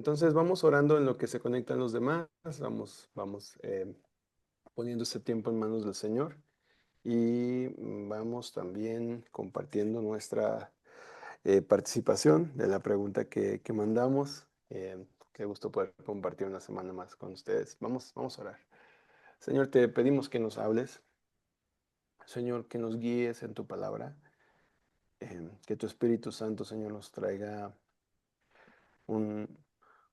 Entonces vamos orando en lo que se conectan los demás, vamos poniendo este tiempo en manos del Señor y vamos también compartiendo nuestra participación de la pregunta que mandamos. Qué gusto poder compartir una semana más con ustedes. Vamos a orar. Señor, te pedimos que nos hables, Señor, que nos guíes en tu palabra, que tu Espíritu Santo, Señor, nos traiga un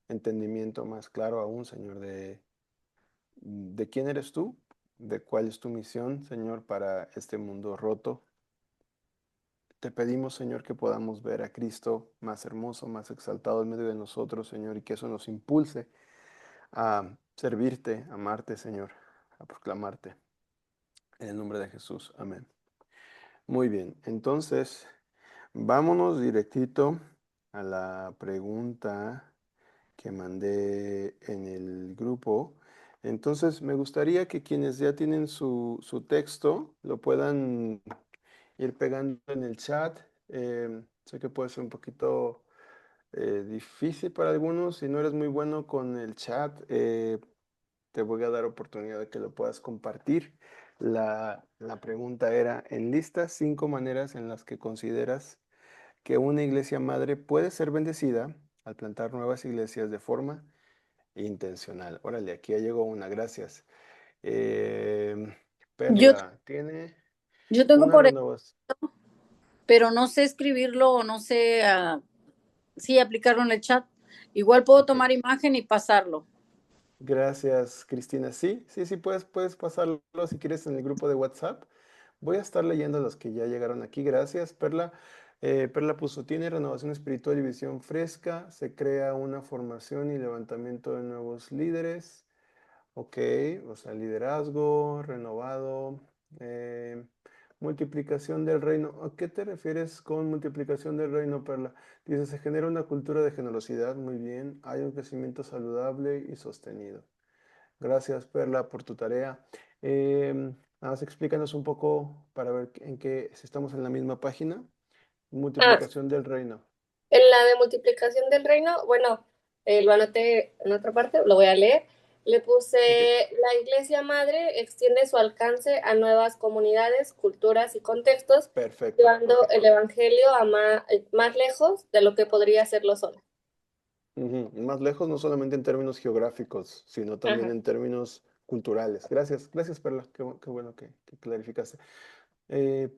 entendimiento más claro aún, Señor, de quién eres tú, de cuál es tu misión, Señor, para este mundo roto. Te pedimos, Señor, que podamos ver a Cristo más hermoso, más exaltado en medio de nosotros, Señor, y que eso nos impulse a servirte, a amarte, Señor, a proclamarte. En el nombre de Jesús. Amén. Muy bien, entonces vámonos directito a la pregunta que mandé en el grupo. Entonces, me gustaría que quienes ya tienen su texto lo puedan ir pegando en el chat. Sé que puede ser un poquito difícil para algunos. Si no eres muy bueno con el chat, te voy a dar oportunidad de que lo puedas compartir. La pregunta era, enlista 5 maneras en las que consideras que una iglesia madre puede ser bendecida al plantar nuevas iglesias de forma intencional. Órale, aquí ya llegó una, gracias. Em, Yo, Perla, tiene yo tengo una por ahí, renovación. pero no sé escribirlo o no sé, sí aplicarlo en el chat. Igual puedo Ok, tomar imagen y pasarlo. gracias, Cristina. Sí, puedes pasarlo si quieres en el grupo de WhatsApp. Voy a estar leyendo los que ya llegaron aquí. Gracias, Perla. Perla puso, tiene renovación espiritual y visión fresca. Se crea una formación y levantamiento de nuevos líderes. Ok, o sea, liderazgo, renovado, eh, multiplicación del reino. ¿A qué te refieres con multiplicación del reino, Perla? Dice, se genera una cultura de generosidad, muy bien. Hay un crecimiento saludable y sostenido. Gracias, Perla, por tu tarea. Nada más explícanos un poco para ver en qué, si estamos en la misma página. Ah, Multiplicación del reino. en la de multiplicación del reino, bueno, lo anoté en otra parte, lo voy a leer. Le puse, Ok, la iglesia madre extiende su alcance a nuevas comunidades, culturas y contextos, perfecto, ok. llevando el evangelio a más lejos de lo que podría hacerlo sola. Ujú. Más lejos, no solamente en términos geográficos, sino también Ajá. en términos culturales. Gracias, Perla. Qué bueno que clarificaste.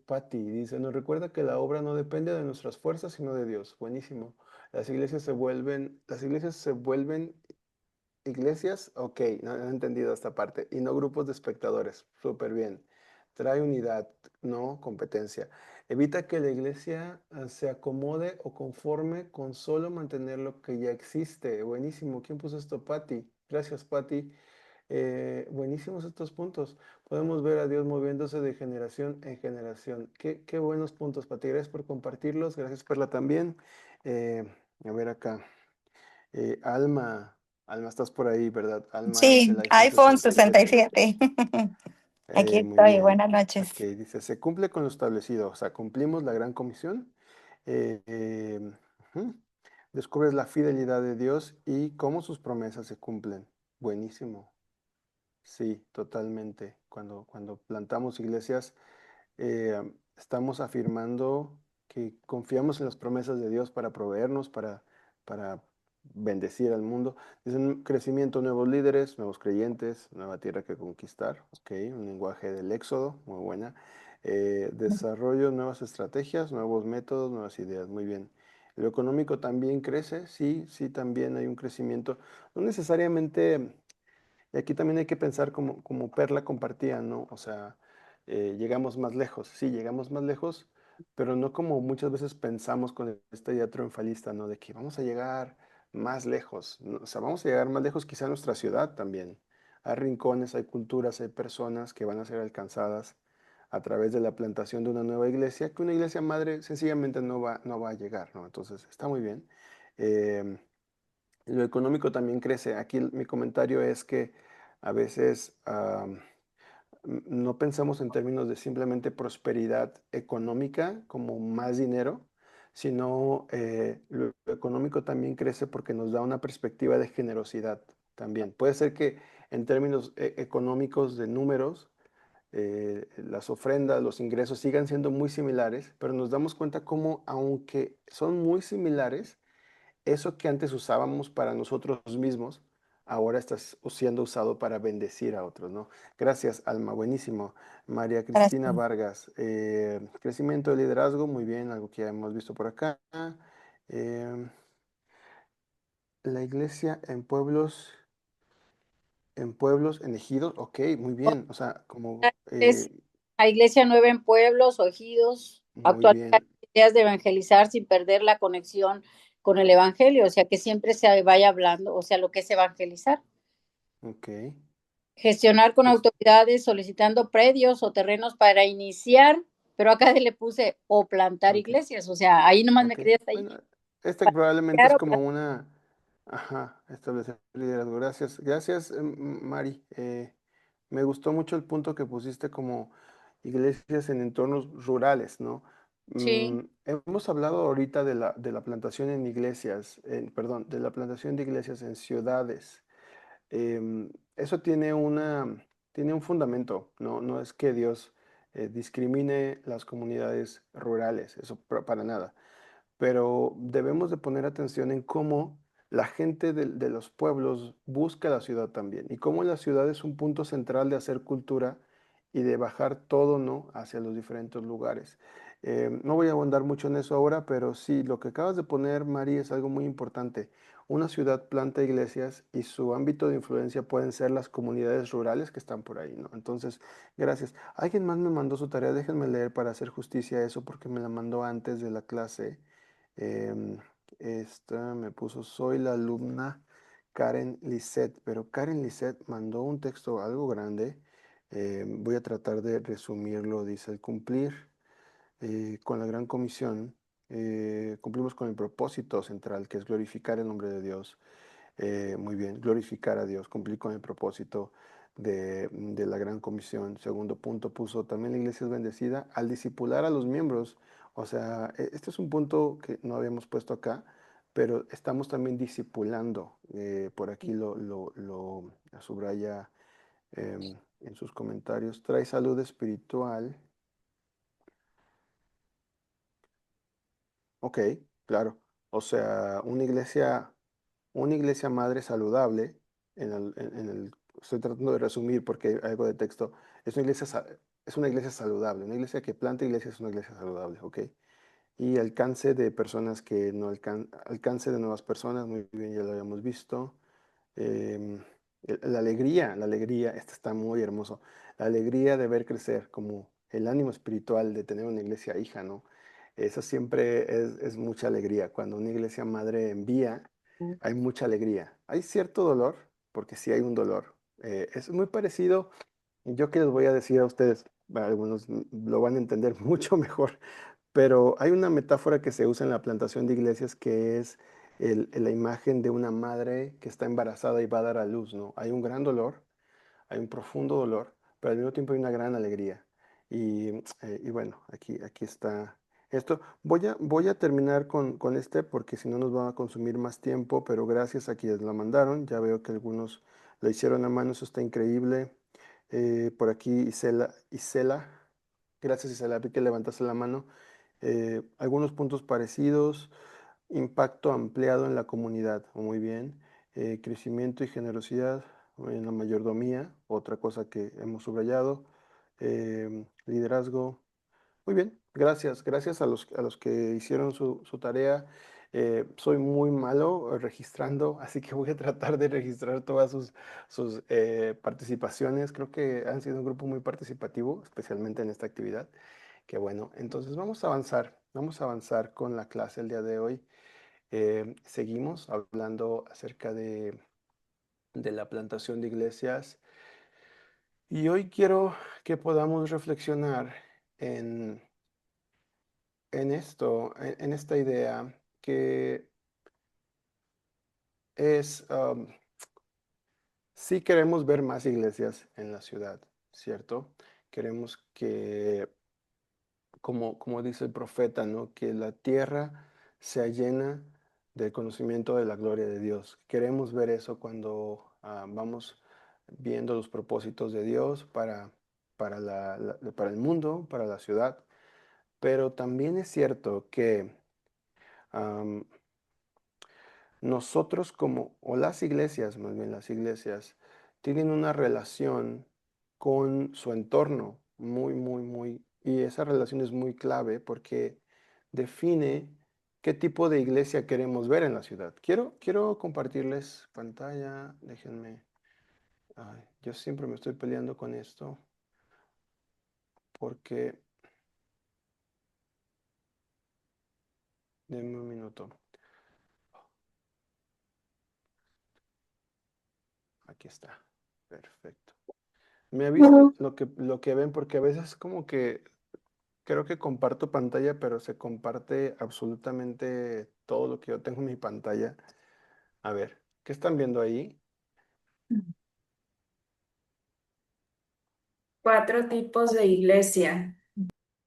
Patti dice, nos recuerda que la obra no depende de nuestras fuerzas, sino de Dios. Buenísimo. Las iglesias se vuelven iglesias, ok, no he entendido esta parte. Y no grupos de espectadores. Súper bien. Trae unidad, no competencia. Evita que la iglesia se acomode o conforme con solo mantener lo que ya existe. Buenísimo. ¿Quién puso esto? Patti. Gracias, Patti. Buenísimos estos puntos. Podemos ver a Dios moviéndose de generación en generación. Qué buenos puntos, Pati. Gracias por compartirlos. Gracias, Perla, también. Eh, a ver acá. Alma, estás por ahí, ¿verdad? Alma es Sí, el iPhone iPhone 67. 67. Aquí Muy estoy, bien. buenas Ok, noches. dice, se cumple con lo establecido. O sea, cumplimos la gran comisión. Eh, eh, ujú. Descubres la fidelidad de Dios y cómo sus promesas se cumplen. Buenísimo. Sí, totalmente. Cuando plantamos iglesias, estamos afirmando que confiamos en las promesas de Dios para proveernos, para bendecir al mundo. Dicen crecimiento, nuevos líderes, nuevos creyentes, nueva tierra que conquistar. Ok, un lenguaje del éxodo, muy buena. Desarrollo, nuevas estrategias, nuevos métodos, nuevas ideas. Muy bien. Lo económico también crece, sí, también hay un crecimiento. No necesariamente. Y aquí también hay que pensar como Perla compartía, ¿no? O sea, llegamos más lejos, sí, llegamos más lejos, pero no como muchas veces pensamos con esta idea triunfalista, ¿no? De que vamos a llegar más lejos, ¿no? O sea, vamos a llegar más lejos quizá a nuestra ciudad también. Hay rincones, hay culturas, hay personas que van a ser alcanzadas a través de la plantación de una nueva iglesia, que una iglesia madre sencillamente no va a llegar, ¿no? Entonces, está muy bien. Em, lo económico también crece. Aquí mi comentario es que a veces no pensamos en términos de simplemente prosperidad económica como más dinero, sino lo económico también crece porque nos da una perspectiva de generosidad también. Puede ser que en términos económicos de números, las ofrendas, los ingresos sigan siendo muy similares, pero nos damos cuenta cómo, aunque son muy similares, eso que antes usábamos para nosotros mismos, ahora está siendo usado para bendecir a otros, ¿no? Gracias, Alma, buenísimo. María Cristina Gracias. Vargas, crecimiento de liderazgo, muy bien, algo que ya hemos visto por acá. Eh, la iglesia en ejidos, ok, muy bien, o sea, como, Es a Iglesia Nueva en pueblos o ejidos, muy actualizar bien, ideas de evangelizar sin perder la conexión con el evangelio, o sea, que siempre se vaya hablando, o sea, lo que es evangelizar. ok. Gestionar con Es- autoridades solicitando predios o terrenos para iniciar, pero acá le puse o plantar ok. iglesias, o sea, ahí nomás me Ok, quedé hasta ahí. bueno, este probablemente es Claro, como una, ajá, establecer liderazgo. Gracias, gracias, Mari. Me gustó mucho el punto que pusiste como iglesias en entornos rurales, ¿no? sí, Hemos hablado ahorita de la plantación en iglesias, perdón, de la plantación de iglesias en ciudades. Eso tiene un fundamento, ¿no? No es que Dios discrimine las comunidades rurales, eso para nada, pero debemos de poner atención en cómo la gente de los pueblos busca la ciudad también y cómo la ciudad es un punto central de hacer cultura y de bajar todo, ¿no?, hacia los diferentes lugares. No voy a abundar mucho en eso ahora, pero sí, lo que acabas de poner, Mari, es algo muy importante. Una ciudad planta iglesias y su ámbito de influencia pueden ser las comunidades rurales que están por ahí, ¿no? Entonces, gracias. Alguien más me mandó su tarea, déjenme leer para hacer justicia a eso porque me la mandó antes de la clase. Em, Esta me puso, soy la alumna Karen Lisset, pero Karen Lisset mandó un texto algo grande. Voy a tratar de resumirlo. Dice, al cumplir con la gran comisión, cumplimos con el propósito central, que es glorificar el nombre de Dios. Muy bien, glorificar a Dios, cumplir con el propósito de la gran comisión. Segundo punto puso, también la iglesia es bendecida al discipular a los miembros. O sea, este es un punto que no habíamos puesto acá, pero estamos también discipulando. Por aquí lo subraya en sus comentarios. Trae salud espiritual. Ok, claro. O sea, una iglesia madre saludable, estoy tratando de resumir porque hay algo de texto, es una iglesia, es una iglesia saludable, una iglesia que planta iglesias es una iglesia saludable, ¿ok? Y alcance de personas que no alcance de nuevas personas, muy bien, ya lo habíamos visto. Em, la alegría, esto está muy hermoso, la alegría de ver crecer, como el ánimo espiritual de tener una iglesia hija, ¿no? Eso siempre es mucha alegría. Cuando una iglesia madre envía, hay mucha alegría. Hay cierto dolor, porque sí hay un dolor. Es muy parecido, yo que les voy a decir a ustedes, algunos lo van a entender mucho mejor, pero hay una metáfora que se usa en la plantación de iglesias que es la imagen de una madre que está embarazada y va a dar a luz, ¿no? Hay un gran dolor, hay un profundo dolor, pero al mismo tiempo hay una gran alegría. Y bueno, aquí está esto. Voy a terminar con este porque si no nos va a consumir más tiempo, pero gracias a quienes la mandaron. Ya veo que algunos lo hicieron a mano, eso está increíble. Por aquí Isela, gracias Isela, vi que levantaste la mano. Algunos puntos parecidos, impacto ampliado en la comunidad, muy bien. Crecimiento y generosidad en la mayordomía, otra cosa que hemos subrayado. Liderazgo, muy bien, gracias, gracias a los que hicieron su tarea. Soy muy malo registrando, así que voy a tratar de registrar todas sus participaciones. Creo que han sido un grupo muy participativo, especialmente en esta actividad. Qué bueno, entonces vamos a avanzar con la clase el día de hoy. Seguimos hablando acerca de la plantación de iglesias y hoy quiero que podamos reflexionar en en esto, en esta idea que es, sí queremos ver más iglesias en la ciudad, ¿cierto? Queremos que, como dice el profeta, ¿no? Que la tierra sea llena del conocimiento de la gloria de Dios. Queremos ver eso cuando vamos viendo los propósitos de Dios para el mundo, para la ciudad. Pero también es cierto que am, nosotros o las iglesias, más bien las iglesias, tienen una relación con su entorno y esa relación es muy clave porque define qué tipo de iglesia queremos ver en la ciudad. Quiero compartirles pantalla, déjenme, ay, yo siempre me estoy peleando con esto porque, denme un minuto, aquí está, perfecto. Me avisen lo que ven porque a veces como que creo que comparto pantalla, pero se comparte absolutamente todo lo que yo tengo en mi pantalla. A ver, ¿qué están viendo ahí? 4 tipos de iglesia.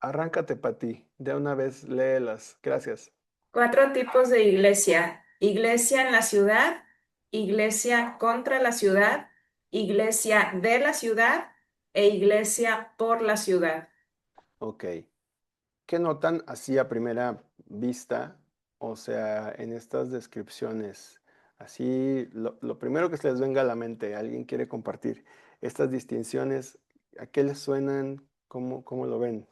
Arráncate, Pati. De una vez léelas. Gracias. 4 tipos de iglesia. Iglesia en la ciudad, iglesia contra la ciudad, iglesia de la ciudad e iglesia por la ciudad. Ok. ¿Qué notan así a primera vista? O sea, en estas descripciones. Así, lo primero que se les venga a la mente, alguien quiere compartir estas distinciones, ¿a qué les suenan? ¿Cómo lo ven?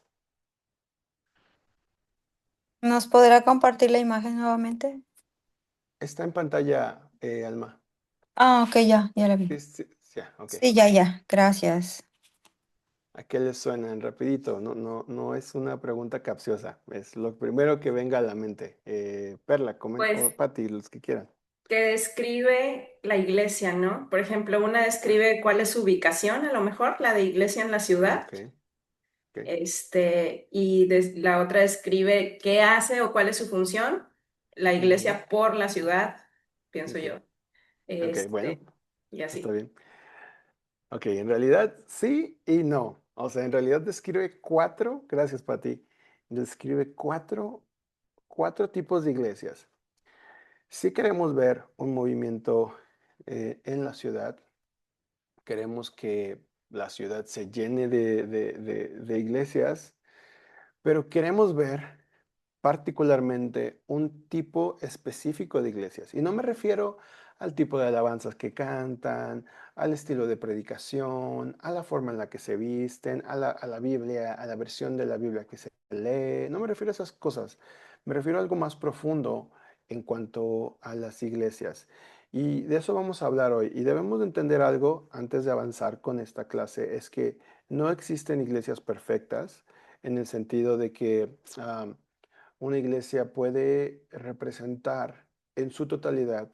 ¿Nos podrá compartir la imagen nuevamente? Está en pantalla, Alma. Ah, ok, ya la vi. Sí, sí, sí, ya, ok. Sí, ya, gracias. ¿A qué les suenan? Rapidito, no es una pregunta capciosa, es lo primero que venga a la mente. Perla, Pues o Pati, los que quieran. que describe la iglesia, ¿no? Por ejemplo, una describe cuál es su ubicación, a lo mejor, la de iglesia en la ciudad. Ok, ok. La otra describe qué hace o cuál es su función, la Ujú, iglesia por la ciudad, pienso ok, yo. ok, bueno, Y está así. bien. Ok, en realidad sí y no. O sea, en realidad describe gracias Pati, describe cuatro tipos de iglesias. Si queremos ver un movimiento en la ciudad, queremos que la ciudad se llene de iglesias, pero queremos ver particularmente un tipo específico de iglesias. Y no me refiero al tipo de alabanzas que cantan, al estilo de predicación, a la forma en la que se visten, a la Biblia, a la versión de la Biblia que se lee. No me refiero a esas cosas. Me refiero a algo más profundo en cuanto a las iglesias. Y de eso vamos a hablar hoy. Y debemos de entender algo antes de avanzar con esta clase, es que no existen iglesias perfectas en el sentido de que una iglesia puede representar en su totalidad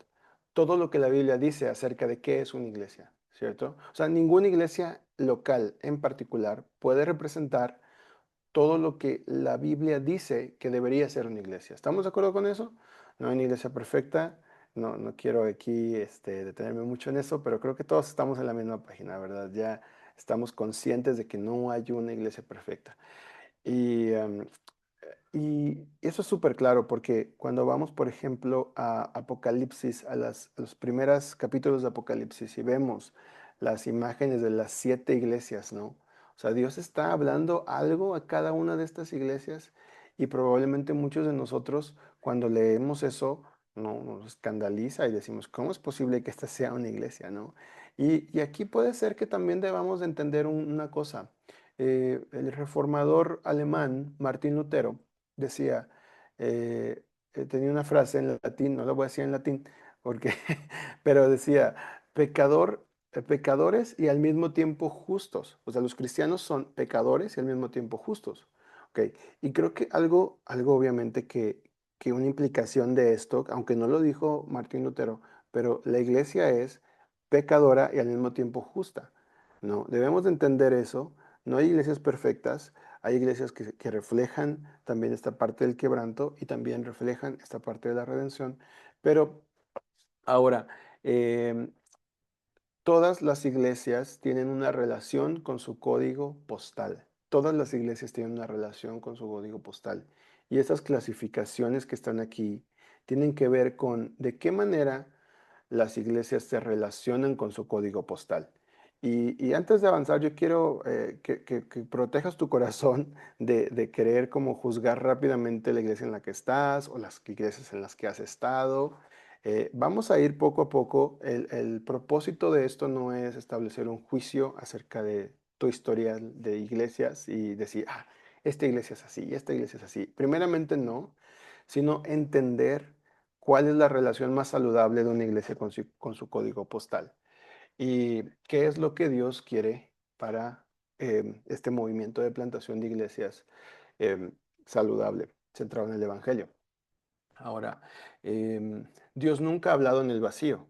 todo lo que la Biblia dice acerca de qué es una iglesia, ¿cierto? O sea, ninguna iglesia local en particular puede representar todo lo que la Biblia dice que debería ser una iglesia. ¿Estamos de acuerdo con eso? No hay una iglesia perfecta. No quiero aquí detenerme mucho en eso, pero creo que todos estamos en la misma página, ¿verdad? Ya estamos conscientes de que no hay una iglesia perfecta. Y eso es súper claro porque cuando vamos, por ejemplo, a Apocalipsis, a los primeros capítulos de Apocalipsis y vemos las imágenes de las 7 iglesias, ¿no? O sea, Dios está hablando algo a cada una de estas iglesias y probablemente muchos de nosotros cuando leemos eso nos escandaliza y decimos, ¿cómo es posible que esta sea una iglesia, ¿no? Y aquí puede ser que también debamos de entender una cosa. El reformador alemán Martín Lutero decía, eh, tenía una frase en latín, no la voy a decir en latín, porque, pero decía, pecadores y al mismo tiempo justos. O sea, los cristianos son pecadores y al mismo tiempo justos. Ok, y creo que algo obviamente que una implicación de esto, aunque no lo dijo Martín Lutero, pero la iglesia es pecadora y al mismo tiempo justa. ¿No? Debemos de entender eso. No hay iglesias perfectas, hay iglesias que reflejan también esta parte del quebranto y también reflejan esta parte de la redención. Pero ahora, em, todas las iglesias tienen una relación con su código postal. Todas las iglesias tienen una relación con su código postal. Y esas clasificaciones que están aquí tienen que ver con de qué manera las iglesias se relacionan con su código postal. Y antes de avanzar, yo quiero que protejas tu corazón de querer como juzgar rápidamente la iglesia en la que estás o las iglesias en las que has estado. Vamos a ir poco a poco. El propósito de esto no es establecer un juicio acerca de tu historial de iglesias y decir, ah, esta iglesia es así, esta iglesia es así. Primeramente no, sino entender cuál es la relación más saludable de una iglesia con su código postal y qué es lo que Dios quiere para este movimiento de plantación de iglesias em, saludable, centrado en el Evangelio. Ahora, Dios nunca ha hablado en el vacío.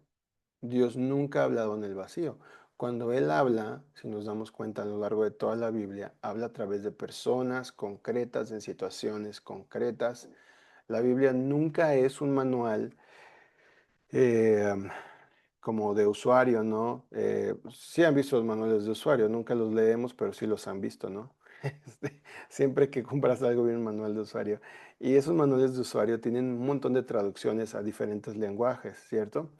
Dios nunca ha hablado en el vacío. Cuando Él habla, si nos damos cuenta a lo largo de toda la Biblia, habla a través de personas concretas, en situaciones concretas. La Biblia nunca es un manual eh, como de usuario, ¿no? Sí han visto los manuales de usuario, nunca los leemos, pero sí los han visto, ¿no? Siempre que compras algo viene un manual de usuario. Y esos manuales de usuario tienen un montón de traducciones a diferentes lenguajes, ¿cierto?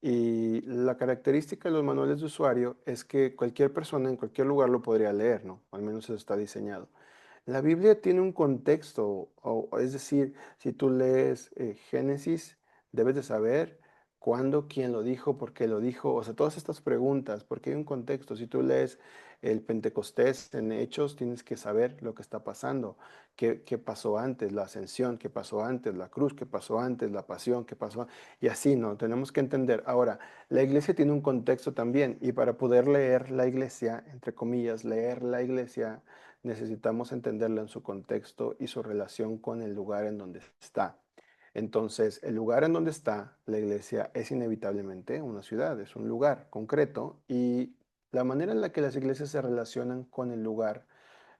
Y la característica de los manuales de usuario es que cualquier persona en cualquier lugar lo podría leer, ¿no? Al menos eso está diseñado. La Biblia tiene un contexto, es decir, si tú lees Génesis, debes de saber cuándo, quién lo dijo, por qué lo dijo, o sea, todas estas preguntas, porque hay un contexto. Si tú lees el Pentecostés en Hechos, tienes que saber lo que está pasando, qué pasó antes, la ascensión, qué pasó antes, la cruz, qué pasó antes, la pasión, qué pasó, y así, ¿no? Tenemos que entender. Ahora, la iglesia tiene un contexto también, y para poder leer la iglesia, entre comillas, leer la iglesia, necesitamos entenderla en su contexto y su relación con el lugar en donde está. Entonces, el lugar en donde está la iglesia es inevitablemente una ciudad, es un lugar concreto y la manera en la que las iglesias se relacionan con el lugar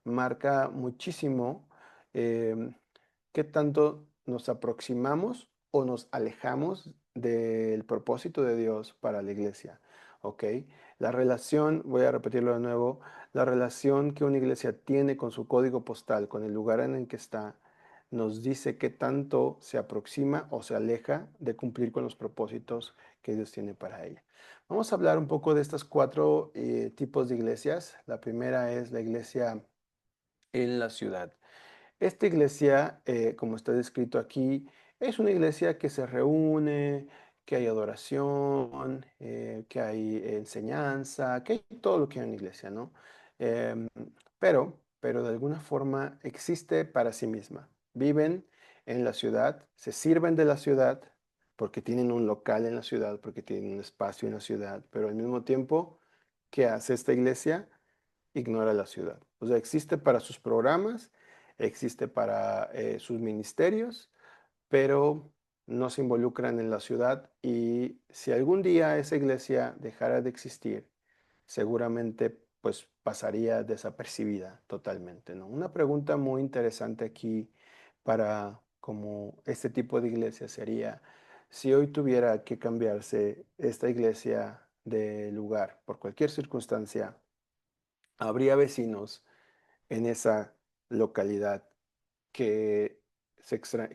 marca muchísimo em, qué tanto nos aproximamos o nos alejamos del propósito de Dios para la iglesia. ¿Ok? La relación, voy a repetirlo de nuevo, la relación que una iglesia tiene con su código postal, con el lugar en el que está, nos dice qué tanto se aproxima o se aleja de cumplir con los propósitos que Dios tiene para ella. Vamos a hablar un poco de estas cuatro tipos de iglesias. La primera es la iglesia en la ciudad. Esta iglesia, como está descrito aquí, es una iglesia que se reúne, que hay adoración, que hay enseñanza, que hay todo lo que hay en una iglesia, ¿no? Em, pero de alguna forma existe para sí misma. Viven en la ciudad, se sirven de la ciudad porque tienen un local en la ciudad, porque tienen un espacio en la ciudad, pero al mismo tiempo, ¿qué hace esta iglesia? Ignora la ciudad. O sea, existe para sus programas, existe para sus ministerios, pero no se involucran en la ciudad y si algún día esa iglesia dejara de existir, seguramente pues pasaría desapercibida totalmente, ¿no? Una pregunta muy interesante aquí para como este tipo de iglesia sería, si hoy tuviera que cambiarse esta iglesia de lugar por cualquier circunstancia, habría vecinos en esa localidad que,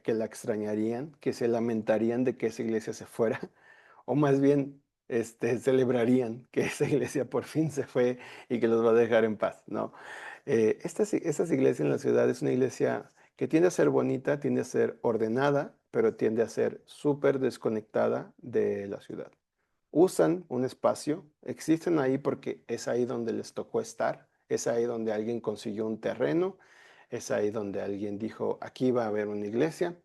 que la extrañarían, que se lamentarían de que esa iglesia se fuera, o más bien celebrarían que esa iglesia por fin se fue y que los va a dejar en paz, ¿no? Estas iglesias en la ciudad es una iglesia que tiende a ser bonita, tiende a ser ordenada, pero tiende a ser súper desconectada de la ciudad. Usan un espacio, existen ahí porque es ahí donde les tocó estar, es ahí donde alguien consiguió un terreno, es ahí donde alguien dijo, aquí va a haber una iglesia,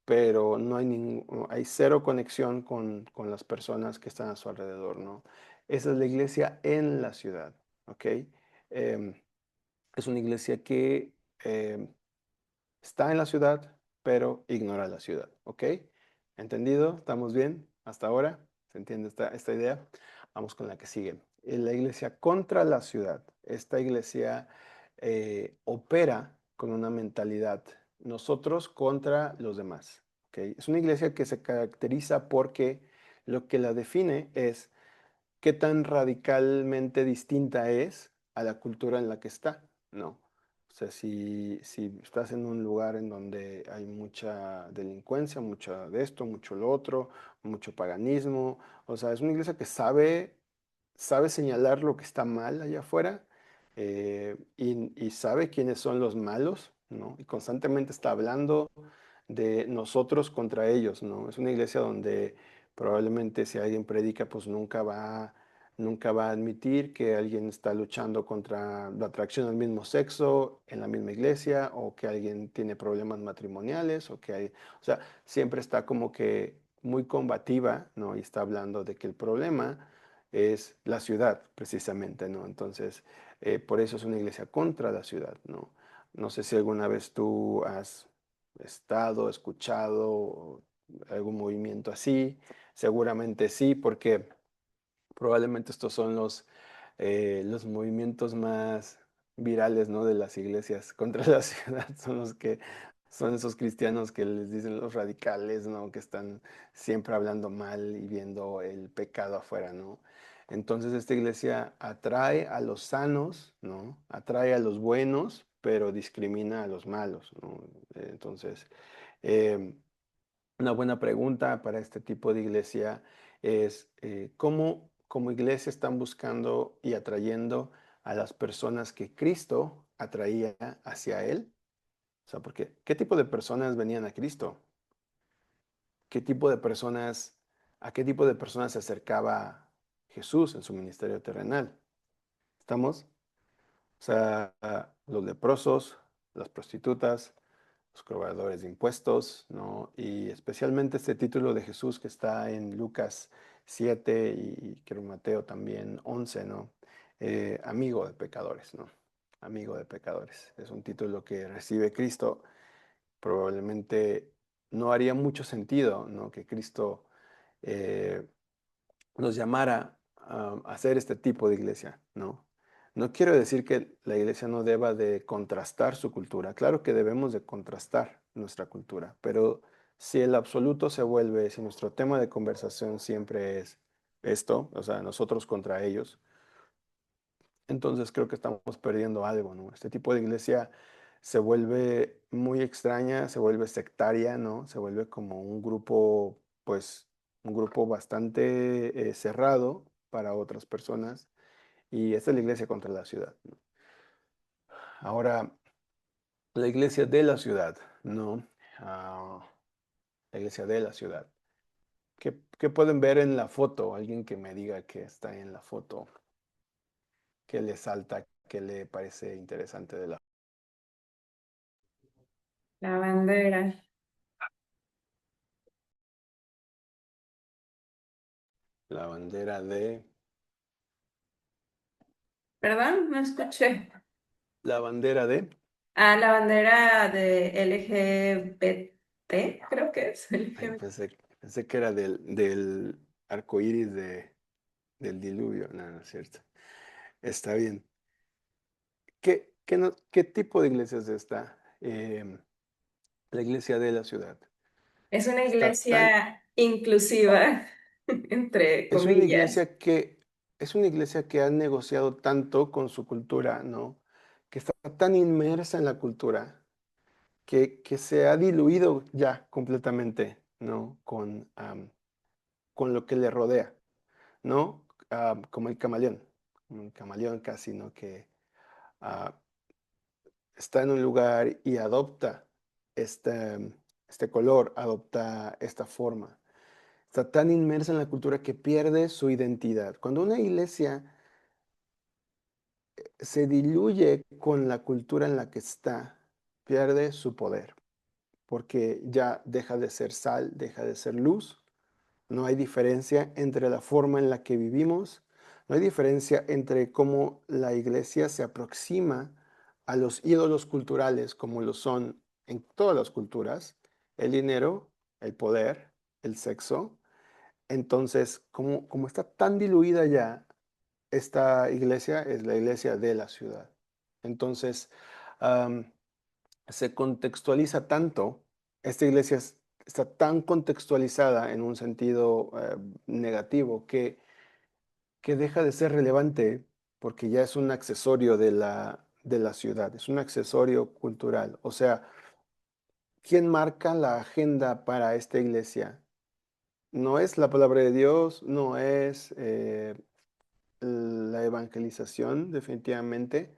pero no hay, hay cero conexión con las personas que están a su alrededor, ¿no? Esa es la iglesia en la ciudad, ¿ok? Em, es una iglesia que está en la ciudad, pero ignora la ciudad, ¿ok? ¿Entendido? ¿Estamos bien hasta ahora? ¿Se entiende esta idea? Vamos con la que sigue. La iglesia contra la ciudad. Esta iglesia opera con una mentalidad, nosotros contra los demás, ¿ok? Es una iglesia que se caracteriza porque lo que la define es qué tan radicalmente distinta es a la cultura en la que está, ¿no? O O sea, si estás en un lugar en donde hay mucha delincuencia, mucha de esto, mucho lo otro, mucho paganismo, o sea, es una iglesia que sabe señalar lo que está mal allá afuera, y sabe quiénes son los malos, ¿no? Y constantemente está hablando de nosotros contra ellos, ¿no? Es una iglesia donde probablemente si alguien predica, pues nunca va a admitir que alguien está luchando contra la atracción al mismo sexo en la misma iglesia, o que alguien tiene problemas matrimoniales, o sea, siempre está como que muy combativa, ¿no? Y está hablando de que el problema es la ciudad, precisamente, ¿no? Entonces, por eso es una iglesia contra la ciudad, ¿no? No sé si alguna vez tú has escuchado algún movimiento así. Seguramente sí, porque probablemente estos son los movimientos más virales, ¿no? De las iglesias contra la ciudad. Son esos cristianos que les dicen los radicales, ¿no? Que están siempre hablando mal y viendo el pecado afuera, ¿no? Entonces esta iglesia atrae a los sanos, ¿no? Atrae a los buenos, pero discrimina a los malos, ¿no? Entonces, em, una buena pregunta para este tipo de iglesia es, ¿cómo como iglesia están buscando y atrayendo a las personas que Cristo atraía hacia Él? O sea, porque ¿qué tipo de personas venían a Cristo? ¿Qué tipo de personas, a qué tipo de personas se acercaba Jesús en su ministerio terrenal? ¿Estamos? O sea, los leprosos, las prostitutas, los cobradores de impuestos, ¿no? Y especialmente este título de Jesús que está en Lucas 7 y creo Mateo también 11, ¿no? Amigo de pecadores, ¿no? Amigo de pecadores. Es un título que recibe Cristo. Probablemente no haría mucho sentido, ¿no? Que Cristo eh, nos llamara a hacer este tipo de iglesia, ¿no? No quiero decir que la iglesia no deba de contrastar su cultura. Claro que debemos de contrastar nuestra cultura, pero si el absoluto se vuelve, si nuestro tema de conversación siempre es esto, o sea, nosotros contra ellos, entonces creo que estamos perdiendo algo, ¿no? Este tipo de iglesia se vuelve muy extraña, se vuelve sectaria, ¿no? Se vuelve como un grupo, pues, un grupo bastante cerrado para otras personas. Y esta es la iglesia contra la ciudad, ¿no? Ahora, la iglesia de la ciudad, ¿no? Ah, la iglesia de la ciudad. ¿Qué pueden ver en la foto? Alguien que me diga que está en la foto, que le salta, que le parece interesante de La bandera. la bandera de... Perdón, no escuché. La bandera de... Ah, la bandera de LGBT, creo que es Ay, LGBT. pensé que era del arco iris del diluvio. No, no es cierto. Está bien. ¿Qué tipo de iglesia es esta? La iglesia de la ciudad. Es una Está tan, iglesia inclusiva, entre es una comillas. iglesia que, es una iglesia que ha negociado tanto con su cultura, ¿no? Que está tan inmersa en la cultura que se ha diluido ya completamente, ¿no? Con lo que le rodea, ¿no? Como el camaleón casi, ¿no? Que ah, está en un lugar y adopta este color, adopta esta forma. Está tan inmersa en la cultura que pierde su identidad. Cuando una iglesia se diluye con la cultura en la que está, pierde su poder, porque ya deja de ser sal, deja de ser luz. No hay diferencia entre la forma en la que vivimos, no hay diferencia entre cómo la iglesia se aproxima a los ídolos culturales, como lo son en todas las culturas, el dinero, el poder, el sexo. Entonces, como está tan diluida ya, esta iglesia es la iglesia de la ciudad. Entonces, am, se contextualiza tanto, esta iglesia está tan contextualizada en un sentido negativo que deja de ser relevante porque ya es un accesorio de la ciudad, es un accesorio cultural. O sea, ¿quién marca la agenda para esta iglesia? No es la palabra de Dios, no es la evangelización, definitivamente.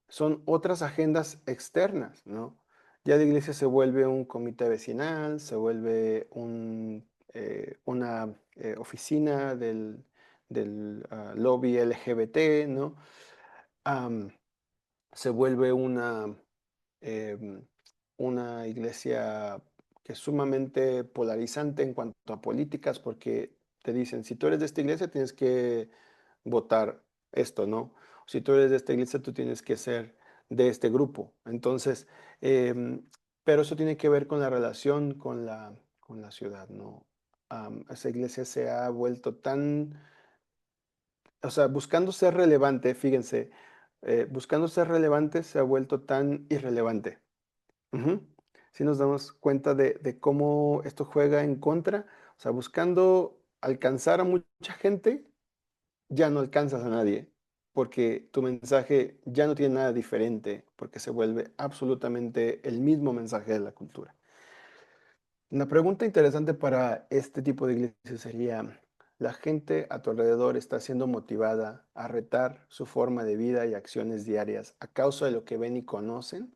Son otras agendas externas, ¿no? Ya la iglesia se vuelve un comité vecinal, se vuelve una oficina del lobby LGBT, ¿no? Am, Se vuelve em, una iglesia que es sumamente polarizante en cuanto a políticas, porque te dicen, si tú eres de esta iglesia, tienes que votar esto, ¿no? Si tú eres de esta iglesia, tú tienes que ser de este grupo. Entonces, em, pero eso tiene que ver con la relación con la ciudad, ¿no? Esa iglesia se ha vuelto tan, o sea, buscando ser relevante, fíjense, buscando ser relevante se ha vuelto tan irrelevante. Ujú. Si nos damos cuenta de cómo esto juega en contra, o sea, buscando alcanzar a mucha gente, ya no alcanzas a nadie, porque tu mensaje ya no tiene nada diferente, porque se vuelve absolutamente el mismo mensaje de la cultura. Una pregunta interesante para este tipo de iglesias sería, ¿la gente a tu alrededor está siendo motivada a retar su forma de vida y acciones diarias a causa de lo que ven y conocen?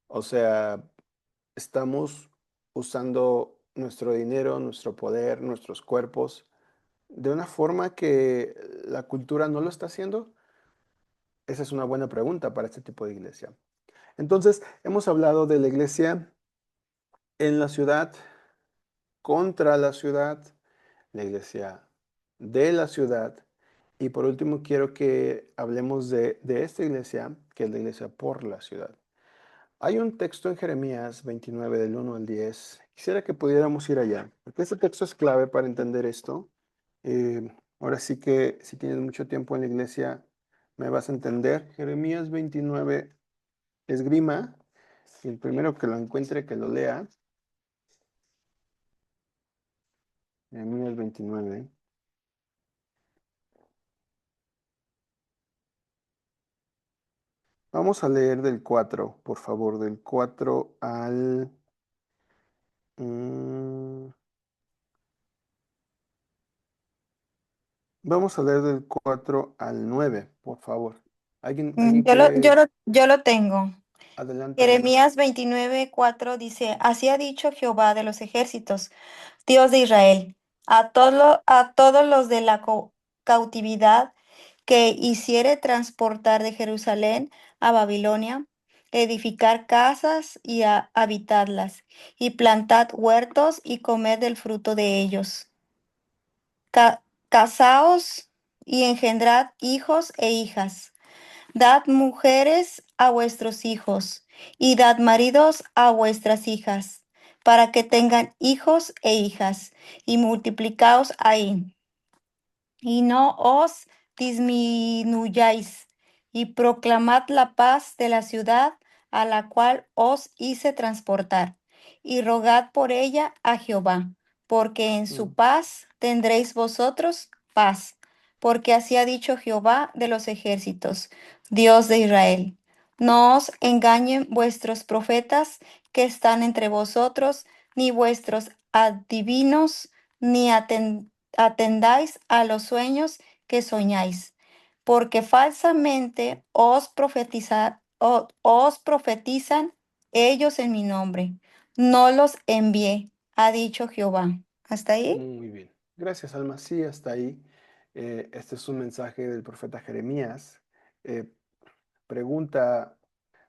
O sea, estamos usando nuestro dinero, nuestro poder, nuestros cuerpos de una forma que la cultura no lo está haciendo. Esa es una buena pregunta para este tipo de iglesia. Entonces, hemos hablado de la iglesia en la ciudad, contra la iglesia de la ciudad, y por último quiero que hablemos de esta iglesia, que es la iglesia por la ciudad. Hay un texto en Jeremías 29 del 1 al 10. Quisiera que pudiéramos ir allá, porque este texto es clave para entender esto. Ahora sí que si tienes mucho tiempo en la iglesia, me vas a entender. Jeremías 29, esgrima, y el primero que lo encuentre, que lo lea. Jeremías 29. Vamos a leer del 4, por favor, del 4 al... vamos a leer del 4 al 9, por favor. ¿Alguien quiere? Yo lo tengo. Adelante, Alma. Jeremías 29:4 dice, así ha dicho Jehová de los ejércitos, Dios de Israel, a todos los de la cautividad que hiciere transportar de Jerusalén a Babilonia, edificar casas y habitarlas, y plantad huertos y comed del fruto de ellos. Casaos y engendrad hijos e hijas. Dad mujeres a vuestros hijos y dad maridos a vuestras hijas, para que tengan hijos e hijas, y multiplicaos ahí y no os disminuyáis, y proclamad la paz de la ciudad a la cual os hice transportar, y rogad por ella a Jehová, porque en su Mm, paz tendréis vosotros paz, porque así ha dicho Jehová de los ejércitos, Dios de Israel. No os engañen vuestros profetas que están entre vosotros, ni vuestros adivinos, ni atendáis a los sueños que soñáis, porque falsamente os profetizan ellos en mi nombre. No los envié, ha dicho Jehová. ¿Hasta ahí? muy bien. Gracias, Alma. Sí, hasta ahí. Este es un mensaje del profeta Jeremías. Eh, pregunta,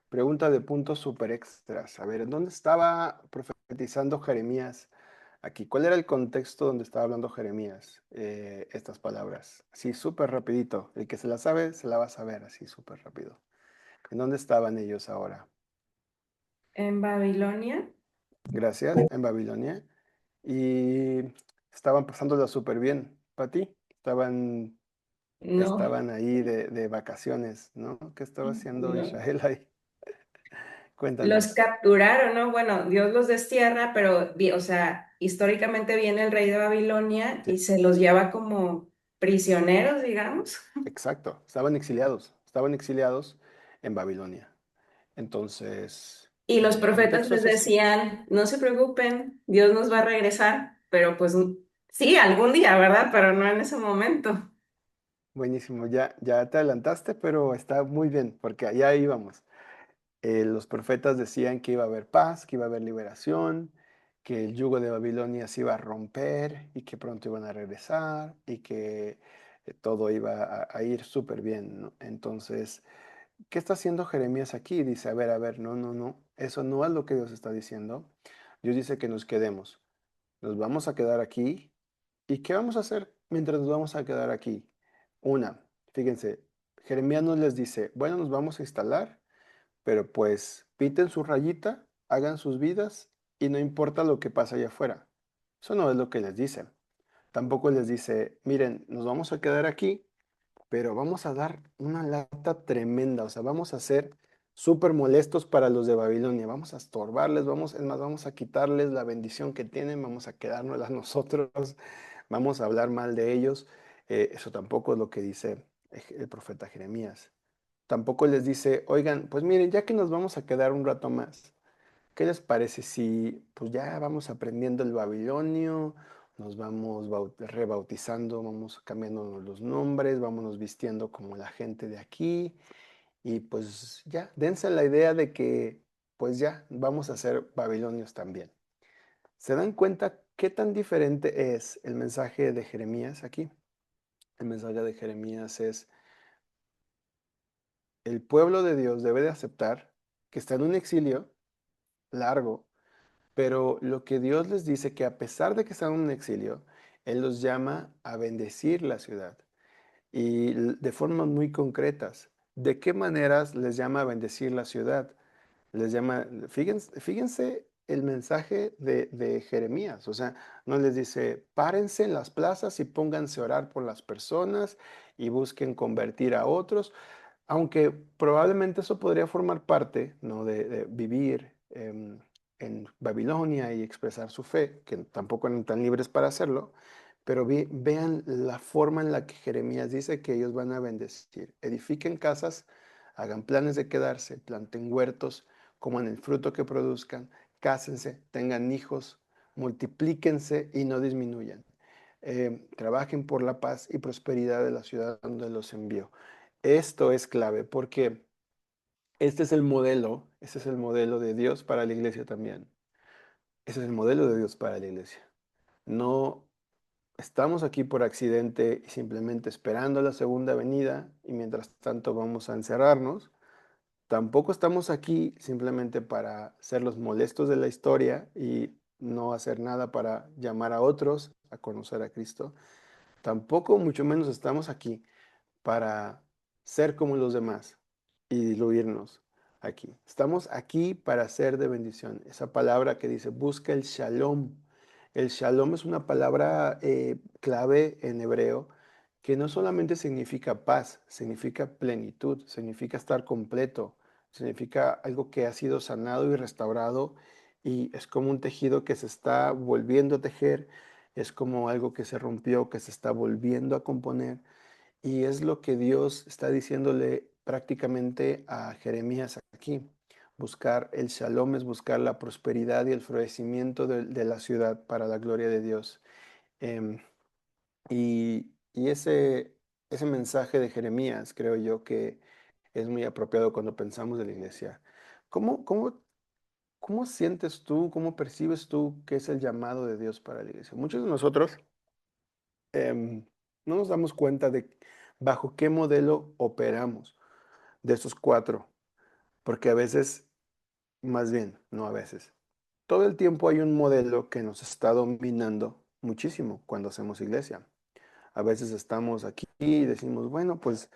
pregunta de puntos super extras. A ver, ¿en dónde estaba profetizando Jeremías aquí? ¿Cuál era el contexto donde estaba hablando Jeremías estas palabras? Así, súper rapidito. El que se la sabe, se la va a saber así, súper rápido. ¿En dónde estaban ellos ahora? En Babilonia. Gracias, en Babilonia. Y estaban pasándola súper bien. ¿Para ti? No, Estaban ahí de vacaciones, ¿no? ¿Qué estaba haciendo no. Israel ahí? Los Cuéntanos. capturaron, ¿no? Bueno, Dios los destierra, pero, o sea, históricamente viene el rey de Babilonia Sí, y se los lleva como prisioneros, digamos. exacto. Estaban exiliados. estaban exiliados en Babilonia. Entonces, Y los el profetas contexto les es ese. decían, no se preocupen, Dios nos va a regresar, pero pues sí, algún día, ¿verdad? Pero no en ese momento. Buenísimo, ya te adelantaste, pero está muy bien, porque allá íbamos. Los profetas decían que iba a haber paz, que iba a haber liberación, que el yugo de Babilonia se iba a romper y que pronto iban a regresar y que todo iba a ir súper bien, ¿no? Entonces, ¿qué está haciendo Jeremías aquí? Dice, a ver, no, no, no, eso no es lo que Dios está diciendo. Dios dice que nos quedemos. Nos vamos a quedar aquí. ¿Y qué vamos a hacer mientras nos vamos a quedar aquí? Una, fíjense, Jeremías nos les dice, bueno, nos vamos a instalar, pero pues piten su rayita, hagan sus vidas y no importa lo que pasa allá afuera. Eso no es lo que les dice. Tampoco les dice, miren, nos vamos a quedar aquí, pero vamos a dar una lata tremenda, o sea, vamos a ser súper molestos para los de Babilonia, vamos a estorbarles, es más, vamos a quitarles la bendición que tienen, vamos a quedárnosla nosotros, vamos a hablar mal de ellos. Eso tampoco es lo que dice el profeta Jeremías. Tampoco les dice, oigan, pues miren, ya que nos vamos a quedar un rato más, ¿qué les parece si pues ya vamos aprendiendo el babilonio, nos vamos rebautizando, vamos cambiando los nombres, vámonos vistiendo como la gente de aquí y pues ya, dense la idea de que pues ya vamos a ser babilonios también? ¿Se dan cuenta qué tan diferente es el mensaje de Jeremías aquí? El mensaje de Jeremías es, el pueblo de Dios debe de aceptar que está en un exilio largo, pero lo que Dios les dice que a pesar de que están en un exilio, Él los llama a bendecir la ciudad y de formas muy concretas. ¿De qué maneras les llama a bendecir la ciudad? Les llama, fíjense el mensaje de Jeremías, o sea, no les dice, párense en las plazas y pónganse a orar por las personas y busquen convertir a otros. Aunque probablemente eso podría formar parte, ¿no? de vivir en Babilonia y expresar su fe, que tampoco eran tan libres para hacerlo, pero vean la forma en la que Jeremías dice que ellos van a bendecir. Edifiquen casas, hagan planes de quedarse, planten huertos, coman el fruto que produzcan, cásense, tengan hijos, multiplíquense y no disminuyan. Trabajen por la paz y prosperidad de la ciudad donde los envió. Esto es clave porque este es el modelo de Dios para la iglesia también. Ese es el modelo de Dios para la iglesia. No estamos aquí por accidente y simplemente esperando la segunda venida y mientras tanto vamos a encerrarnos. Tampoco estamos aquí simplemente para ser los molestos de la historia y no hacer nada para llamar a otros a conocer a Cristo. Tampoco, mucho menos, estamos aquí para ser como los demás y diluirnos aquí. Estamos aquí para ser de bendición. Esa palabra que dice, busca el shalom. El shalom es una palabra clave en hebreo que no solamente significa paz, significa plenitud, significa estar completo, significa algo que ha sido sanado y restaurado y es como un tejido que se está volviendo a tejer, es como algo que se rompió, que se está volviendo a componer. Y es lo que Dios está diciéndole prácticamente a Jeremías aquí. Buscar el shalom es buscar la prosperidad y el florecimiento de la ciudad para la gloria de Dios. Em, y ese mensaje de Jeremías creo yo que es muy apropiado cuando pensamos de la iglesia. ¿Cómo, cómo, cómo sientes tú, cómo percibes tú que es el llamado de Dios para la iglesia? Muchos de nosotros no nos damos cuenta de bajo qué modelo operamos de esos cuatro, porque a veces, más bien, no a veces, todo el tiempo hay un modelo que nos está dominando muchísimo cuando hacemos iglesia. A veces estamos aquí y decimos, bueno, pues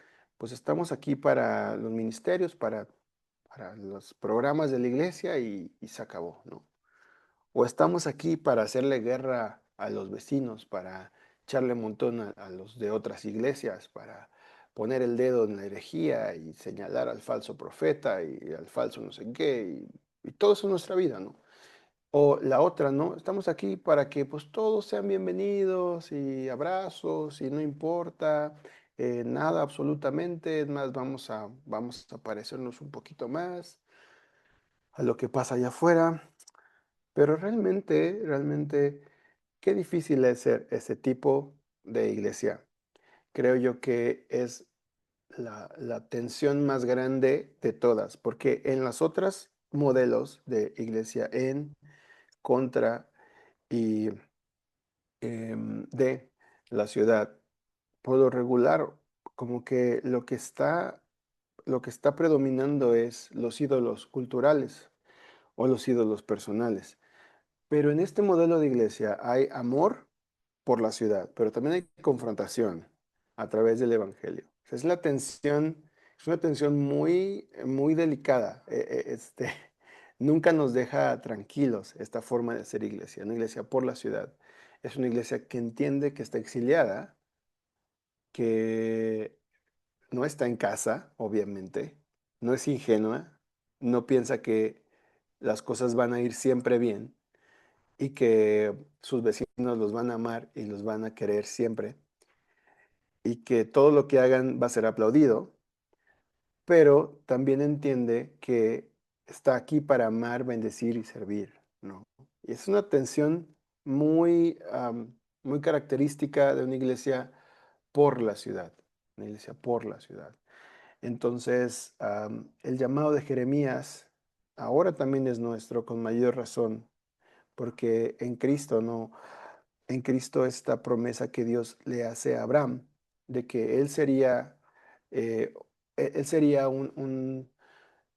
estamos aquí para los ministerios, para los programas de la iglesia y se acabó, ¿no? O estamos aquí para hacerle guerra a los vecinos, para echarle un montón a los de otras iglesias, para poner el dedo en la herejía y señalar al falso profeta y al falso no sé qué, y todo eso es nuestra vida, ¿no? O la otra, ¿no? Estamos aquí para que pues todos sean bienvenidos y abrazos y no importa. nada absolutamente, es más, vamos a parecernos un poquito más a lo que pasa allá afuera, pero realmente, qué difícil es ser ese tipo de iglesia. Creo yo que es la tensión más grande de todas, porque en las otras modelos de iglesia en contra y de la ciudad, por lo regular, como que lo que está predominando es los ídolos culturales o los ídolos personales. Pero en este modelo de iglesia hay amor por la ciudad, pero también hay confrontación a través del evangelio. O sea, es una tensión muy delicada. Nunca nos deja tranquilos esta forma de hacer iglesia, una iglesia por la ciudad. Es una iglesia que entiende que está exiliada, que no está en casa, obviamente, no es ingenua, no piensa que las cosas van a ir siempre bien y que sus vecinos los van a amar y los van a querer siempre y que todo lo que hagan va a ser aplaudido, pero también entiende que está aquí para amar, bendecir y servir, ¿no? Y es una tensión muy característica de una iglesia por la ciudad, una iglesia por la ciudad. Entonces, el llamado de Jeremías ahora también es nuestro con mayor razón, porque en Cristo esta promesa que Dios le hace a Abraham, de que eh, él sería un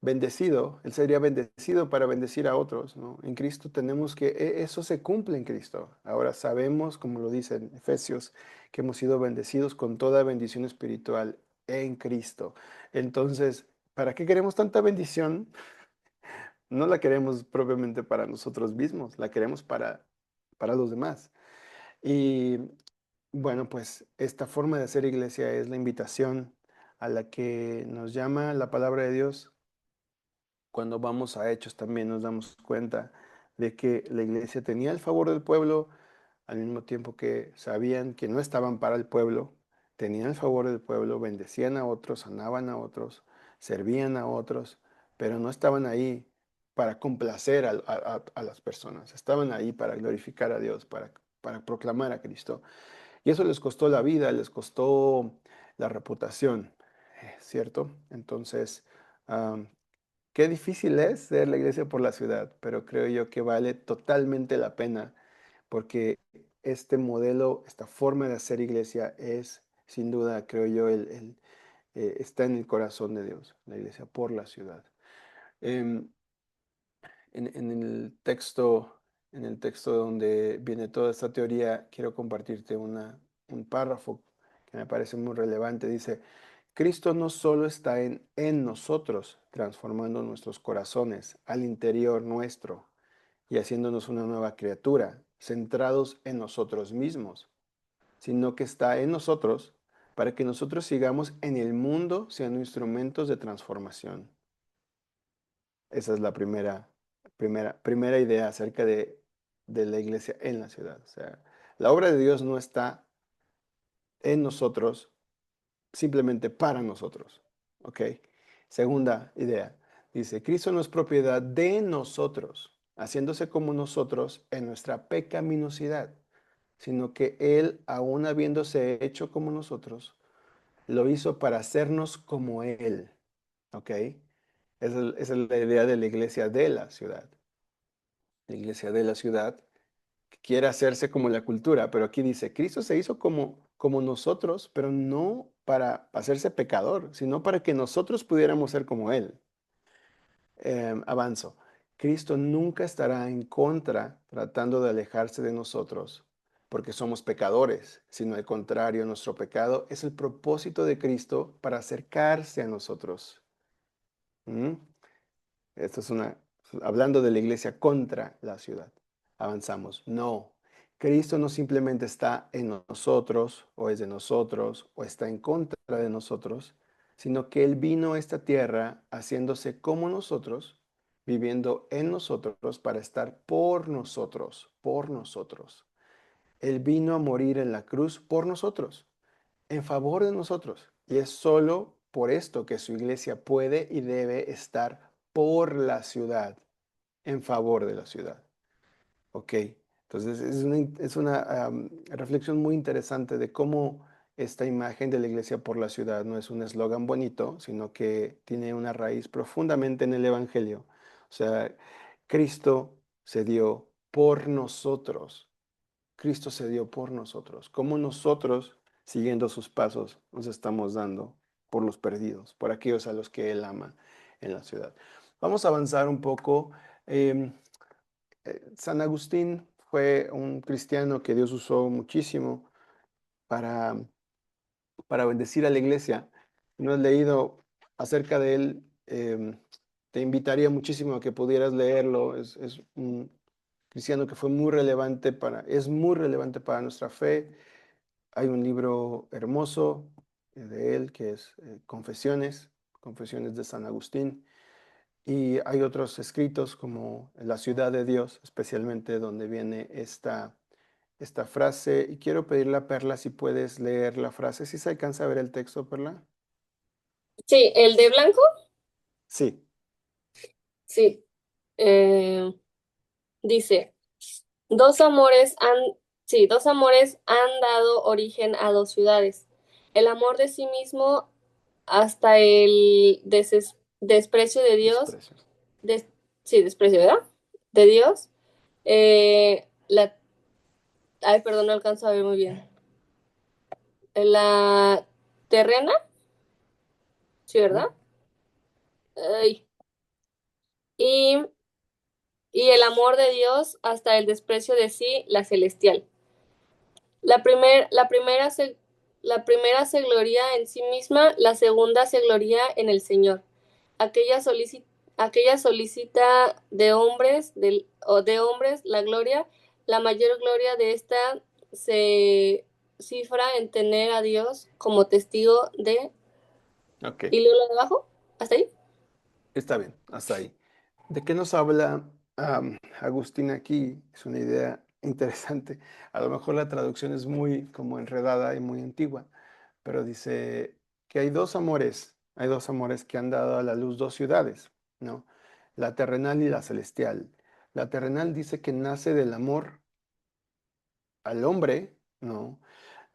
bendecido, él sería bendecido para bendecir a otros, ¿no? En Cristo tenemos que, eso se cumple en Cristo. Ahora sabemos, como lo dice en Efesios, que hemos sido bendecidos con toda bendición espiritual en Cristo. Entonces, ¿para qué queremos tanta bendición? No la queremos propiamente para nosotros mismos, la queremos para los demás. Y bueno, pues esta forma de hacer iglesia es la invitación a la que nos llama la palabra de Dios. Cuando vamos a Hechos también nos damos cuenta de que la iglesia tenía el favor del pueblo, al mismo tiempo que sabían que no estaban para el pueblo, tenían el favor del pueblo, bendecían a otros, sanaban a otros, servían a otros, pero no estaban ahí para complacer a las personas, estaban ahí para glorificar a Dios, para proclamar a Cristo. Y eso les costó la vida, les costó la reputación, ¿cierto? Entonces, am, qué difícil es ser la iglesia por la ciudad, pero creo yo que vale totalmente la pena porque este modelo, esta forma de hacer iglesia es, sin duda, creo yo, está en el corazón de Dios, la iglesia por la ciudad. Em, en el texto, en el texto donde viene toda esta teoría, quiero compartirte un párrafo que me parece muy relevante. Dice, Cristo no solo está en nosotros, transformando nuestros corazones al interior nuestro y haciéndonos una nueva criatura, centrados en nosotros mismos, sino que está en nosotros para que nosotros sigamos en el mundo siendo instrumentos de transformación. Esa es la primera idea acerca de la iglesia en la ciudad. O sea, la obra de Dios no está en nosotros, simplemente para nosotros. ¿Ok? Segunda idea. Dice, Cristo no es propiedad de nosotros, haciéndose como nosotros en nuestra pecaminosidad, sino que Él, aún habiéndose hecho como nosotros, lo hizo para hacernos como Él. ¿Ok? Esa es la idea de la iglesia de la ciudad. La iglesia de la ciudad que quiere hacerse como la cultura, pero aquí dice, Cristo se hizo como nosotros, pero no para hacerse pecador, sino para que nosotros pudiéramos ser como Él. Avanzo. Cristo nunca estará en contra tratando de alejarse de nosotros porque somos pecadores, sino al contrario, nuestro pecado es el propósito de Cristo para acercarse a nosotros. ¿Mm? Esto es hablando de la iglesia contra la ciudad. Avanzamos. No, Cristo no simplemente está en nosotros o es de nosotros o está en contra de nosotros, sino que Él vino a esta tierra haciéndose como nosotros, viviendo en nosotros para estar por nosotros, por nosotros. Él vino a morir en la cruz por nosotros. en favor de nosotros. Y es solo por esto que su iglesia puede y debe estar por la ciudad, en favor de la ciudad. ¿Ok? Entonces es una reflexión muy interesante de cómo esta imagen de la iglesia por la ciudad no es un eslogan bonito, sino que tiene una raíz profundamente en el Evangelio. O sea, Cristo se dio por nosotros. Cristo se dio por nosotros. Cómo nosotros, siguiendo sus pasos, nos estamos dando por los perdidos, por aquellos a los que Él ama en la ciudad. Vamos a avanzar un poco. Em, San Agustín fue un cristiano que Dios usó muchísimo para, para bendecir a la iglesia. Si no has leído acerca de él, te invitaría muchísimo a que pudieras leerlo. Es un cristiano que fue muy relevante es muy relevante para nuestra fe. Hay un libro hermoso de él que es Confesiones de San Agustín. Y hay otros escritos como La ciudad de Dios, especialmente donde viene esta frase. Y quiero pedirle a Perla si puedes leer la frase. ¿Si se alcanza a ver el texto, Perla? Sí, el de blanco, Sí. sí. Eh, dice, dos amores han dado origen a dos ciudades. El amor de sí mismo hasta el desprecio de Dios, Desprecio. des- sí, desprecio, ¿verdad? De Dios. Eh, la, ay, perdón, no alcanzo a ver muy bien. La terrena, sí, ¿verdad? Ay, y, y el amor de Dios hasta el desprecio de sí, la celestial. La primera se gloría en sí misma, la segunda se gloría en el Señor. Aquella solicita, aquella solicita o de hombres la gloria, la mayor gloria de esta se cifra en tener a Dios como testigo de... Ok, ¿Y luego lo de abajo? ¿Hasta ahí? está bien, hasta ahí. ¿De qué nos habla Agustín aquí? Es una idea interesante. A lo mejor la traducción es muy como enredada y muy antigua, pero dice que hay dos amores que han dado a la luz dos ciudades, ¿no? La terrenal y la celestial. La terrenal dice que nace del amor al hombre, ¿no?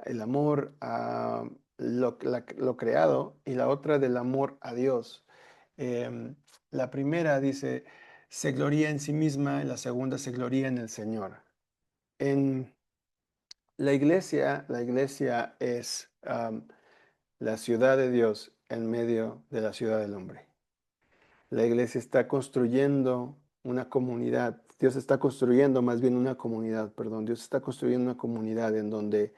El amor a lo creado y la otra del amor a Dios. Em, la primera dice, se gloría en sí misma, y la segunda se gloría en el Señor. En la iglesia es la ciudad de Dios en medio de la ciudad del hombre. La iglesia está construyendo una comunidad. Dios está construyendo más bien una comunidad, perdón. Dios está construyendo una comunidad en donde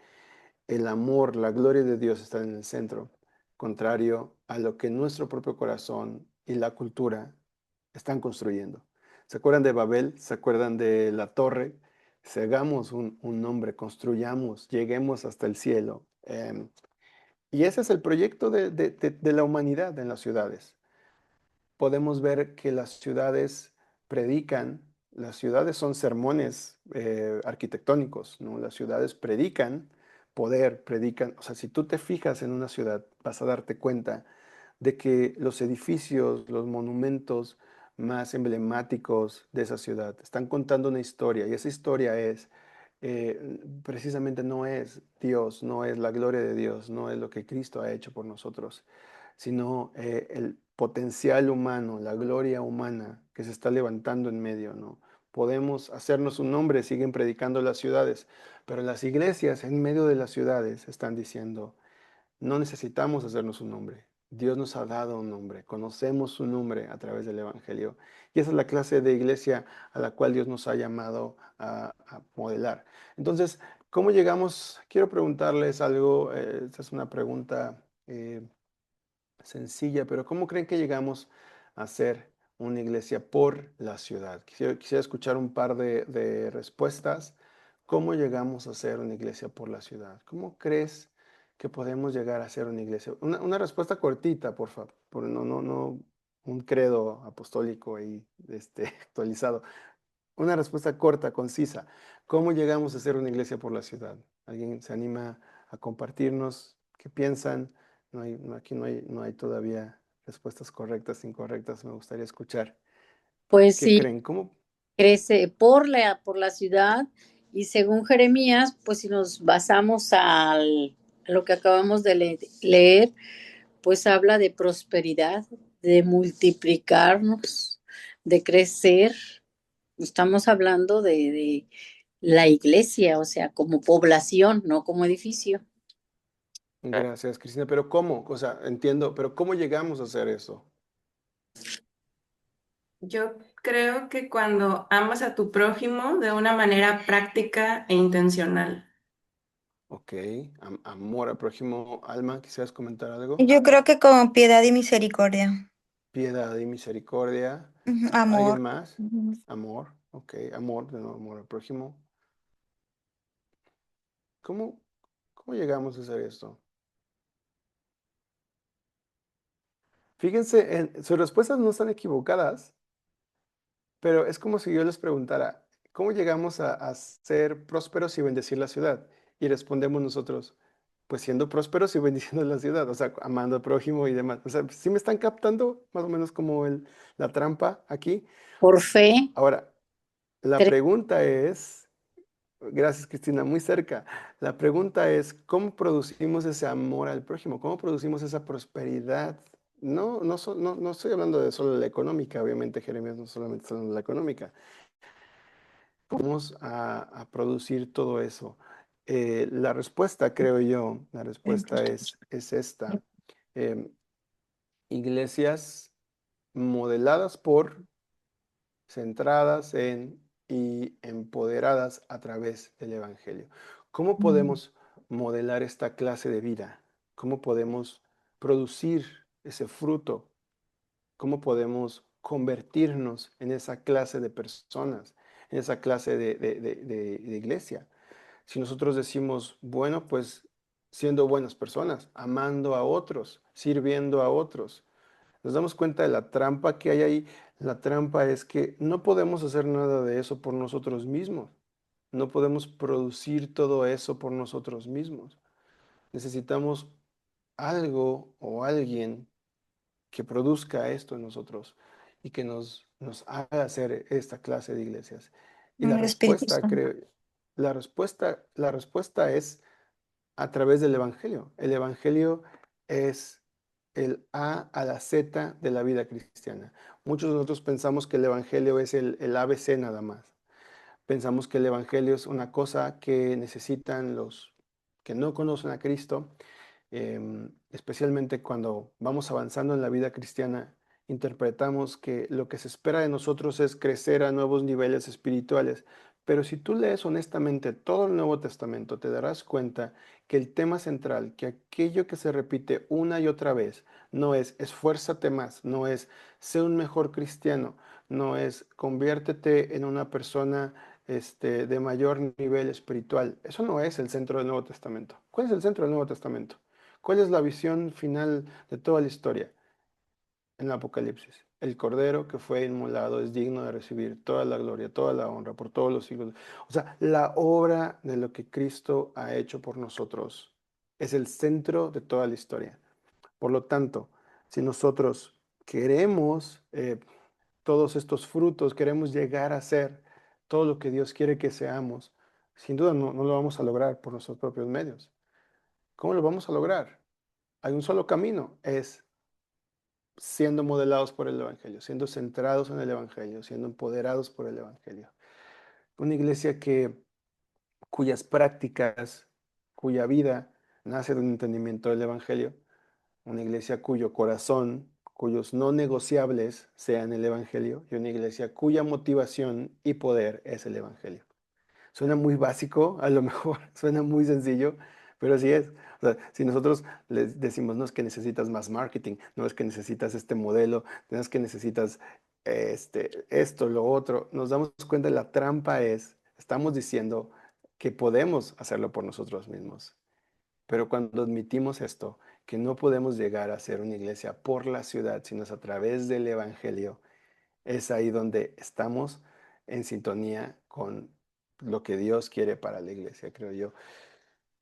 el amor, la gloria de Dios está en el centro, contrario a lo que nuestro propio corazón y la cultura están construyendo. ¿Se acuerdan de Babel? ¿Se acuerdan de la torre? Hagamos un nombre, construyamos, lleguemos hasta el cielo. Y ese es el proyecto de la humanidad en las ciudades. Podemos ver que las ciudades predican, las ciudades son sermones arquitectónicos, ¿no? Las ciudades predican poder, predican, o sea, si tú te fijas en una ciudad, vas a darte cuenta de que los edificios, los monumentos más emblemáticos de esa ciudad están contando una historia y esa historia es, precisamente no es Dios, no es la gloria de Dios, no es lo que Cristo ha hecho por nosotros, sino el potencial humano, la gloria humana que se está levantando en medio, ¿no? Podemos hacernos un nombre, siguen predicando las ciudades, pero las iglesias en medio de las ciudades están diciendo, no necesitamos hacernos un nombre. Dios nos ha dado un nombre, conocemos su nombre a través del Evangelio. Y esa es la clase de iglesia a la cual Dios nos ha llamado a modelar. Entonces, ¿cómo llegamos? Quiero preguntarles algo, esta es una pregunta sencilla, pero ¿cómo creen que llegamos a ser una iglesia por la ciudad? Quisiera escuchar un par de respuestas. ¿Cómo llegamos a ser una iglesia por la ciudad? ¿Cómo crees que podemos llegar a ser una iglesia? Una respuesta cortita, por favor. No un credo apostólico y actualizado. Una respuesta corta, concisa. ¿Cómo llegamos a ser una iglesia por la ciudad? ¿Alguien se anima a compartirnos ¿Qué piensan? Aquí no hay todavía respuestas correctas, incorrectas. Me gustaría escuchar. Pues ¿Qué sí, creen? ¿Cómo? crece por la ciudad y según Jeremías, pues si nos basamos a lo que acabamos de leer, pues habla de prosperidad, de multiplicarnos, de crecer. Estamos hablando de la iglesia, o sea, como población, no como edificio. Gracias, Cristina. Pero ¿cómo? O sea, entiendo, pero ¿cómo llegamos a hacer eso? Yo creo que cuando amas a tu prójimo de una manera práctica e intencional. Ok, amor al prójimo. Alma, ¿quisieras comentar algo? Yo creo que con piedad y misericordia. Piedad y misericordia. Ujú, ¿Alguien amor. más? Ujú. Amor, ok, amor, de nuevo, amor al prójimo. ¿Cómo, cómo llegamos a hacer esto? Fíjense, sus respuestas no están equivocadas, pero es como si yo les preguntara, ¿cómo llegamos a ser prósperos y bendecir la ciudad? Y respondemos nosotros, pues siendo prósperos y bendiciendo la ciudad, o sea, amando al prójimo y demás. O sea, ¿sí me están captando más o menos como la trampa aquí? Por fe, Ahora, la cre- pregunta es, gracias Cristina, muy cerca, la pregunta es, ¿cómo producimos ese amor al prójimo? ¿Cómo producimos esa prosperidad? No estoy hablando de solo la económica, obviamente Jeremías no solamente está hablando de la económica. Vamos a producir todo eso. La respuesta, creo yo, la respuesta es esta. Em, Iglesias modeladas por, centradas en y empoderadas a través del Evangelio. ¿Cómo podemos modelar esta clase de vida? ¿Cómo podemos producir ese fruto? ¿Cómo podemos convertirnos en esa clase de personas, en esa clase de iglesia? Si nosotros decimos, bueno, pues siendo buenas personas, amando a otros, sirviendo a otros, nos damos cuenta de la trampa que hay ahí. La trampa es que no podemos hacer nada de eso por nosotros mismos. No podemos producir todo eso por nosotros mismos. Necesitamos algo o alguien que produzca esto en nosotros y que nos haga hacer esta clase de iglesias. Y la El Espíritu respuesta, Santo. creo, la respuesta es a través del Evangelio. El Evangelio es el A la Z de la vida cristiana. Muchos de nosotros pensamos que el Evangelio es el ABC nada más. Pensamos que el Evangelio es una cosa que necesitan los que no conocen a Cristo, especialmente cuando vamos avanzando en la vida cristiana, interpretamos que lo que se espera de nosotros es crecer a nuevos niveles espirituales. Pero si tú lees honestamente todo el Nuevo Testamento, te darás cuenta que el tema central, que aquello que se repite una y otra vez, no es esfuérzate más, no es sé un mejor cristiano, no es conviértete en una persona de mayor nivel espiritual. Eso no es el centro del Nuevo Testamento. ¿Cuál es el centro del Nuevo Testamento? ¿Cuál es la visión final de toda la historia en el Apocalipsis? El Cordero que fue inmolado es digno de recibir toda la gloria, toda la honra por todos los siglos. O sea, la obra de lo que Cristo ha hecho por nosotros es el centro de toda la historia. Por lo tanto, si nosotros queremos todos estos frutos, queremos llegar a ser todo lo que Dios quiere que seamos, sin duda no lo vamos a lograr por nuestros propios medios. ¿Cómo lo vamos a lograr? Hay un solo camino, es siendo modelados por el Evangelio, siendo centrados en el Evangelio, siendo empoderados por el Evangelio. Una iglesia cuyas prácticas, cuya vida nace de un entendimiento del Evangelio, una iglesia cuyo corazón, cuyos no negociables sean el Evangelio, y una iglesia cuya motivación y poder es el Evangelio. Suena muy básico, a lo mejor suena muy sencillo, pero así es. O sea, si nosotros les decimos, no es que necesitas más marketing, no es que necesitas este modelo, no es que necesitas esto, lo otro, nos damos cuenta de la trampa es, estamos diciendo que podemos hacerlo por nosotros mismos. Pero cuando admitimos esto, que no podemos llegar a ser una iglesia por la ciudad, sino es a través del Evangelio, es ahí donde estamos en sintonía con lo que Dios quiere para la iglesia, creo yo.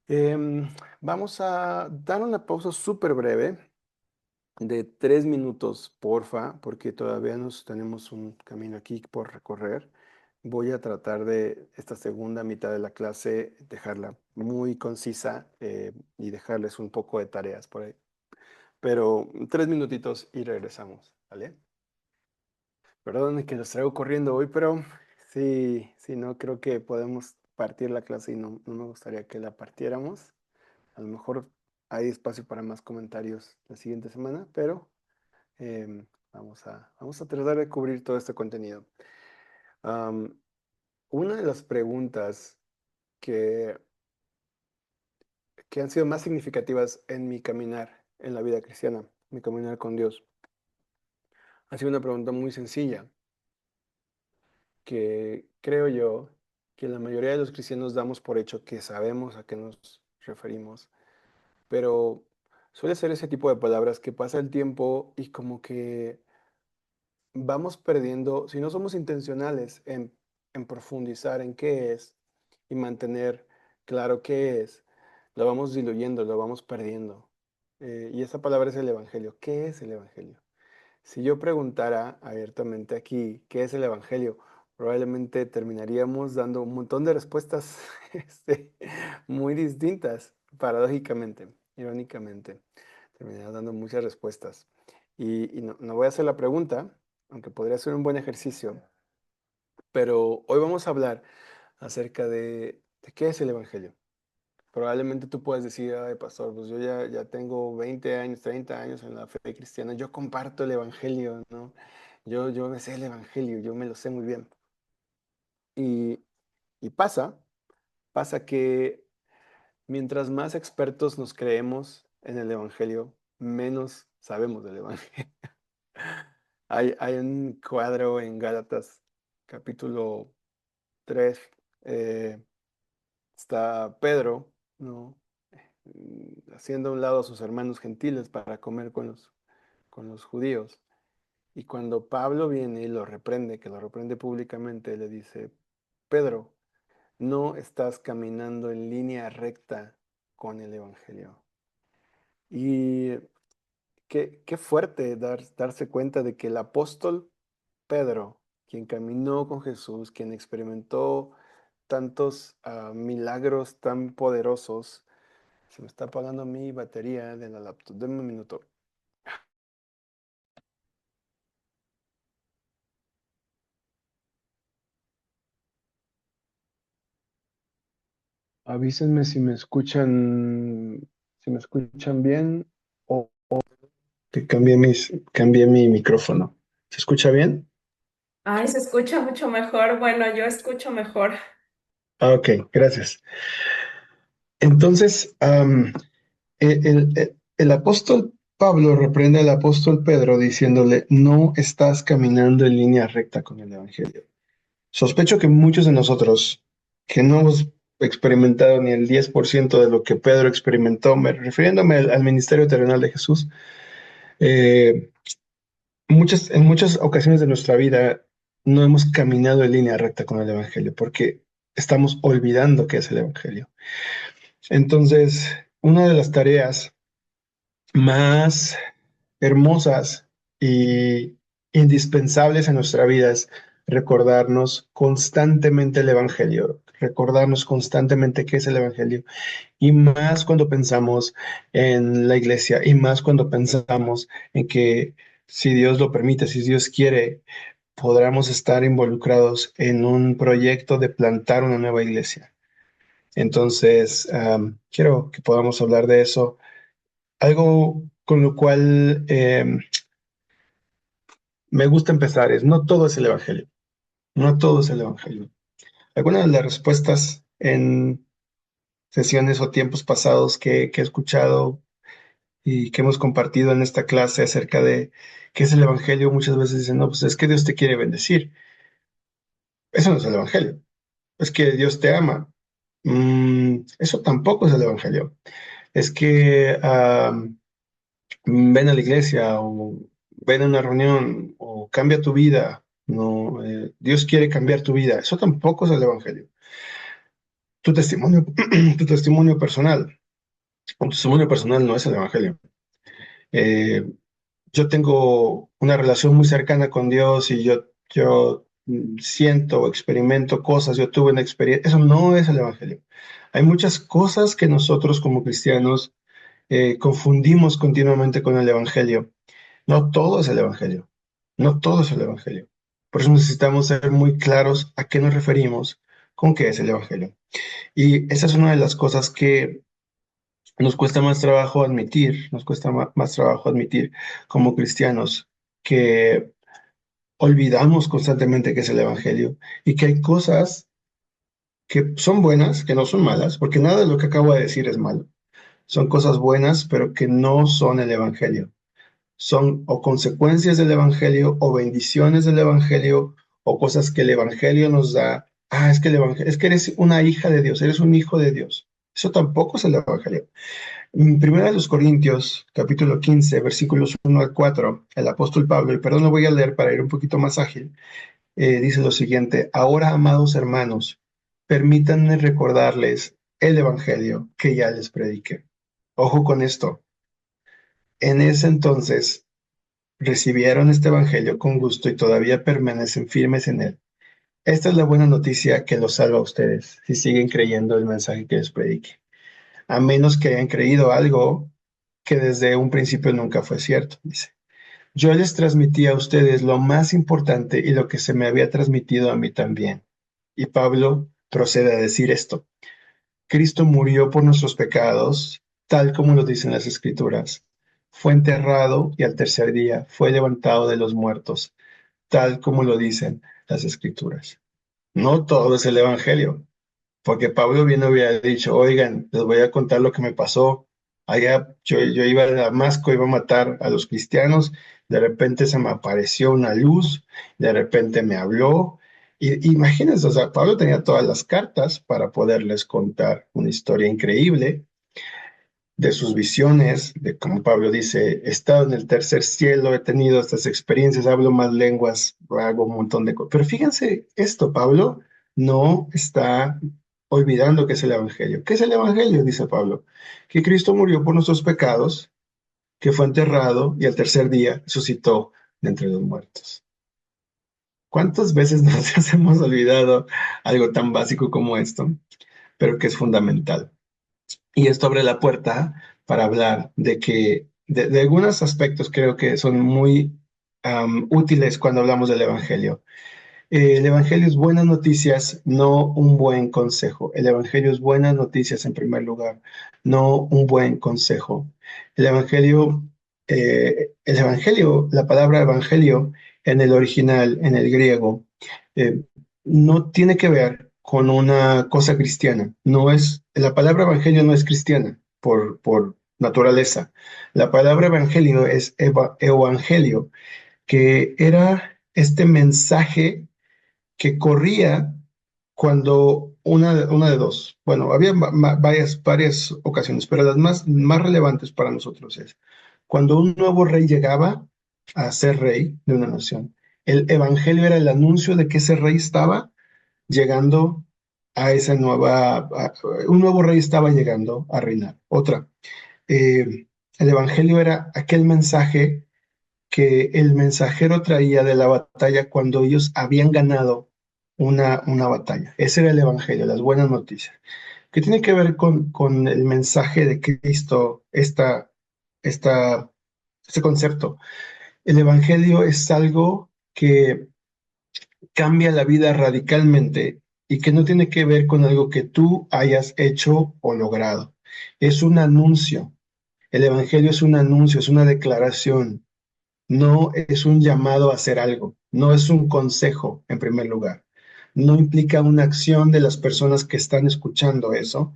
Em, Vamos a dar una pausa súper breve de 3 minutos, porfa, porque todavía nos tenemos un camino aquí por recorrer. Voy a tratar de esta segunda mitad de la clase dejarla muy concisa y dejarles un poco de tareas por ahí. Pero 3 minutitos y regresamos, ¿vale? Perdón que los traigo corriendo hoy, pero sí, sí, no creo que podemos partir la clase y no me gustaría que la partiéramos. A lo mejor hay espacio para más comentarios la siguiente semana, pero vamos a tratar de cubrir todo este contenido. Am, una de las preguntas que, que han sido más significativas en mi caminar en la vida cristiana, mi caminar con Dios, ha sido una pregunta muy sencilla, que creo yo que la mayoría de los cristianos damos por hecho que sabemos a qué nos referimos, pero suele ser ese tipo de palabras que pasa el tiempo y como que vamos perdiendo, si no somos intencionales en profundizar en qué es y mantener claro qué es, lo vamos diluyendo, lo vamos perdiendo. Y esa palabra es el Evangelio. ¿Qué es el Evangelio? Si yo preguntara abiertamente aquí qué es el Evangelio, probablemente terminaríamos dando un montón de respuestas muy distintas, paradójicamente, irónicamente. Terminaría dando muchas respuestas. Y no voy a hacer la pregunta, aunque podría ser un buen ejercicio, pero hoy vamos a hablar acerca de qué es el Evangelio. Probablemente tú puedes decir, ay, pastor, pues yo ya tengo 20 años, 30 años en la fe cristiana, yo comparto el Evangelio, ¿no? Yo me sé el Evangelio, yo me lo sé muy bien. Y, y pasa que mientras más expertos nos creemos en el Evangelio, menos sabemos del Evangelio. Hay un cuadro en Gálatas, capítulo 3, eh, está Pedro, ¿no? Haciendo a un lado a sus hermanos gentiles para comer con los judíos. Y cuando Pablo viene y lo reprende, que lo reprende públicamente, le dice, Pedro, no estás caminando en línea recta con el Evangelio. Y qué fuerte darse cuenta de que el apóstol Pedro, quien caminó con Jesús, quien experimentó tantos milagros tan poderosos, se me está apagando mi batería de la laptop. Denme un minuto. Avísenme si me escuchan bien o que cambié mi micrófono. ¿Se escucha bien? Ay, se escucha mucho mejor. Bueno, yo escucho mejor. Ok, gracias. Entonces, el apóstol Pablo reprende al apóstol Pedro diciéndole, no estás caminando en línea recta con el Evangelio. Sospecho que muchos de nosotros que no hemos experimentado ni el 10% de lo que Pedro experimentó, refiriéndome al ministerio terrenal de Jesús, eh, en muchas ocasiones de nuestra vida no hemos caminado en línea recta con el Evangelio porque estamos olvidando qué es el Evangelio. Entonces, una de las tareas más hermosas y indispensables en nuestra vida es recordarnos constantemente el Evangelio, recordarnos constantemente qué es el Evangelio, y más cuando pensamos en la iglesia, y más cuando pensamos en que si Dios lo permite, si Dios quiere, podremos estar involucrados en un proyecto de plantar una nueva iglesia. Entonces, quiero que podamos hablar de eso. Algo con lo cual me gusta empezar es, no todo es el Evangelio, no todo es el Evangelio. Algunas de las respuestas en sesiones o tiempos pasados que he escuchado y que hemos compartido en esta clase acerca de qué es el Evangelio, muchas veces dicen, no, pues es que Dios te quiere bendecir. Eso no es el Evangelio. Es que Dios te ama. Eso tampoco es el Evangelio. Es que ven a la iglesia o ven a una reunión o cambia tu vida. No, Dios quiere cambiar tu vida. Eso tampoco es el Evangelio. tu testimonio, tu testimonio personal. Tu testimonio personal no es el Evangelio. Eh, yo tengo una relación muy cercana con Dios y yo siento o experimento cosas, yo tuve una experiencia. Eso no es el Evangelio. Hay muchas cosas que nosotros como cristianos confundimos continuamente con el Evangelio. No todo es el Evangelio. No todo es el Evangelio. Por eso necesitamos ser muy claros a qué nos referimos con qué es el Evangelio. Y esa es una de las cosas que nos cuesta más trabajo admitir, nos cuesta más trabajo admitir como cristianos, que olvidamos constantemente que es el Evangelio y que hay cosas que son buenas, que no son malas, porque nada de lo que acabo de decir es malo. Son cosas buenas, pero que no son el Evangelio. Son o consecuencias del Evangelio o bendiciones del Evangelio o cosas que el Evangelio nos da. Ah, es que el Evangelio, es que eres una hija de Dios, eres un hijo de Dios. Eso tampoco es el Evangelio. En Primera de los Corintios, capítulo 15, versículos 1 al 4, el apóstol Pablo, y perdón, lo voy a leer para ir un poquito más ágil, dice lo siguiente: ahora, amados hermanos, permítanme recordarles el Evangelio que ya les prediqué. Ojo con esto. En ese entonces recibieron este Evangelio con gusto y todavía permanecen firmes en él. Esta es la buena noticia que los salva a ustedes, si siguen creyendo el mensaje que les predique. A menos que hayan creído algo que desde un principio nunca fue cierto, dice. Yo les transmití a ustedes lo más importante y lo que se me había transmitido a mí también. Y Pablo procede a decir esto: Cristo murió por nuestros pecados, tal como lo dicen las Escrituras. Fue enterrado y al tercer día fue levantado de los muertos, tal como lo dicen las Escrituras. No todo es el Evangelio, porque Pablo bien hubiera dicho: oigan, les voy a contar lo que me pasó. Allá yo iba a Damasco, iba a matar a los cristianos, de repente se me apareció una luz, de repente me habló. Y imagínense, o sea, Pablo tenía todas las cartas para poderles contar una historia increíble de sus visiones, de como Pablo dice: he estado en el tercer cielo, he tenido estas experiencias, hablo más lenguas, hago un montón de cosas. Pero fíjense esto, Pablo no está olvidando que es el Evangelio. ¿Qué es el Evangelio? Dice Pablo: que Cristo murió por nuestros pecados, que fue enterrado y al tercer día resucitó de entre los muertos. ¿Cuántas veces nos hemos olvidado algo tan básico como esto, pero que es fundamental? Y esto abre la puerta para hablar de algunos aspectos creo que son muy útiles cuando hablamos del Evangelio. El Evangelio es buenas noticias, no un buen consejo. El Evangelio es buenas noticias en primer lugar, no un buen consejo. El Evangelio, la palabra Evangelio en el original, en el griego, eh, no tiene que ver con una cosa cristiana. La palabra Evangelio no es cristiana por naturaleza. La palabra Evangelio es evangelio, que era este mensaje que corría cuando una de dos, bueno, había varias ocasiones, pero las más relevantes para nosotros es cuando un nuevo rey llegaba a ser rey de una nación. El evangelio era el anuncio de que ese rey estaba llegando a esa un nuevo rey estaba llegando a reinar. Otra, el evangelio era aquel mensaje que el mensajero traía de la batalla cuando ellos habían ganado una batalla. Ese era el Evangelio, las buenas noticias. ¿Qué tiene que ver con el mensaje de Cristo, este concepto? El Evangelio es algo que cambia la vida radicalmente y que no tiene que ver con algo que tú hayas hecho o logrado. Es un anuncio. El Evangelio es un anuncio, es una declaración. No es un llamado a hacer algo, no es un consejo en primer lugar, no implica una acción de las personas que están escuchando eso.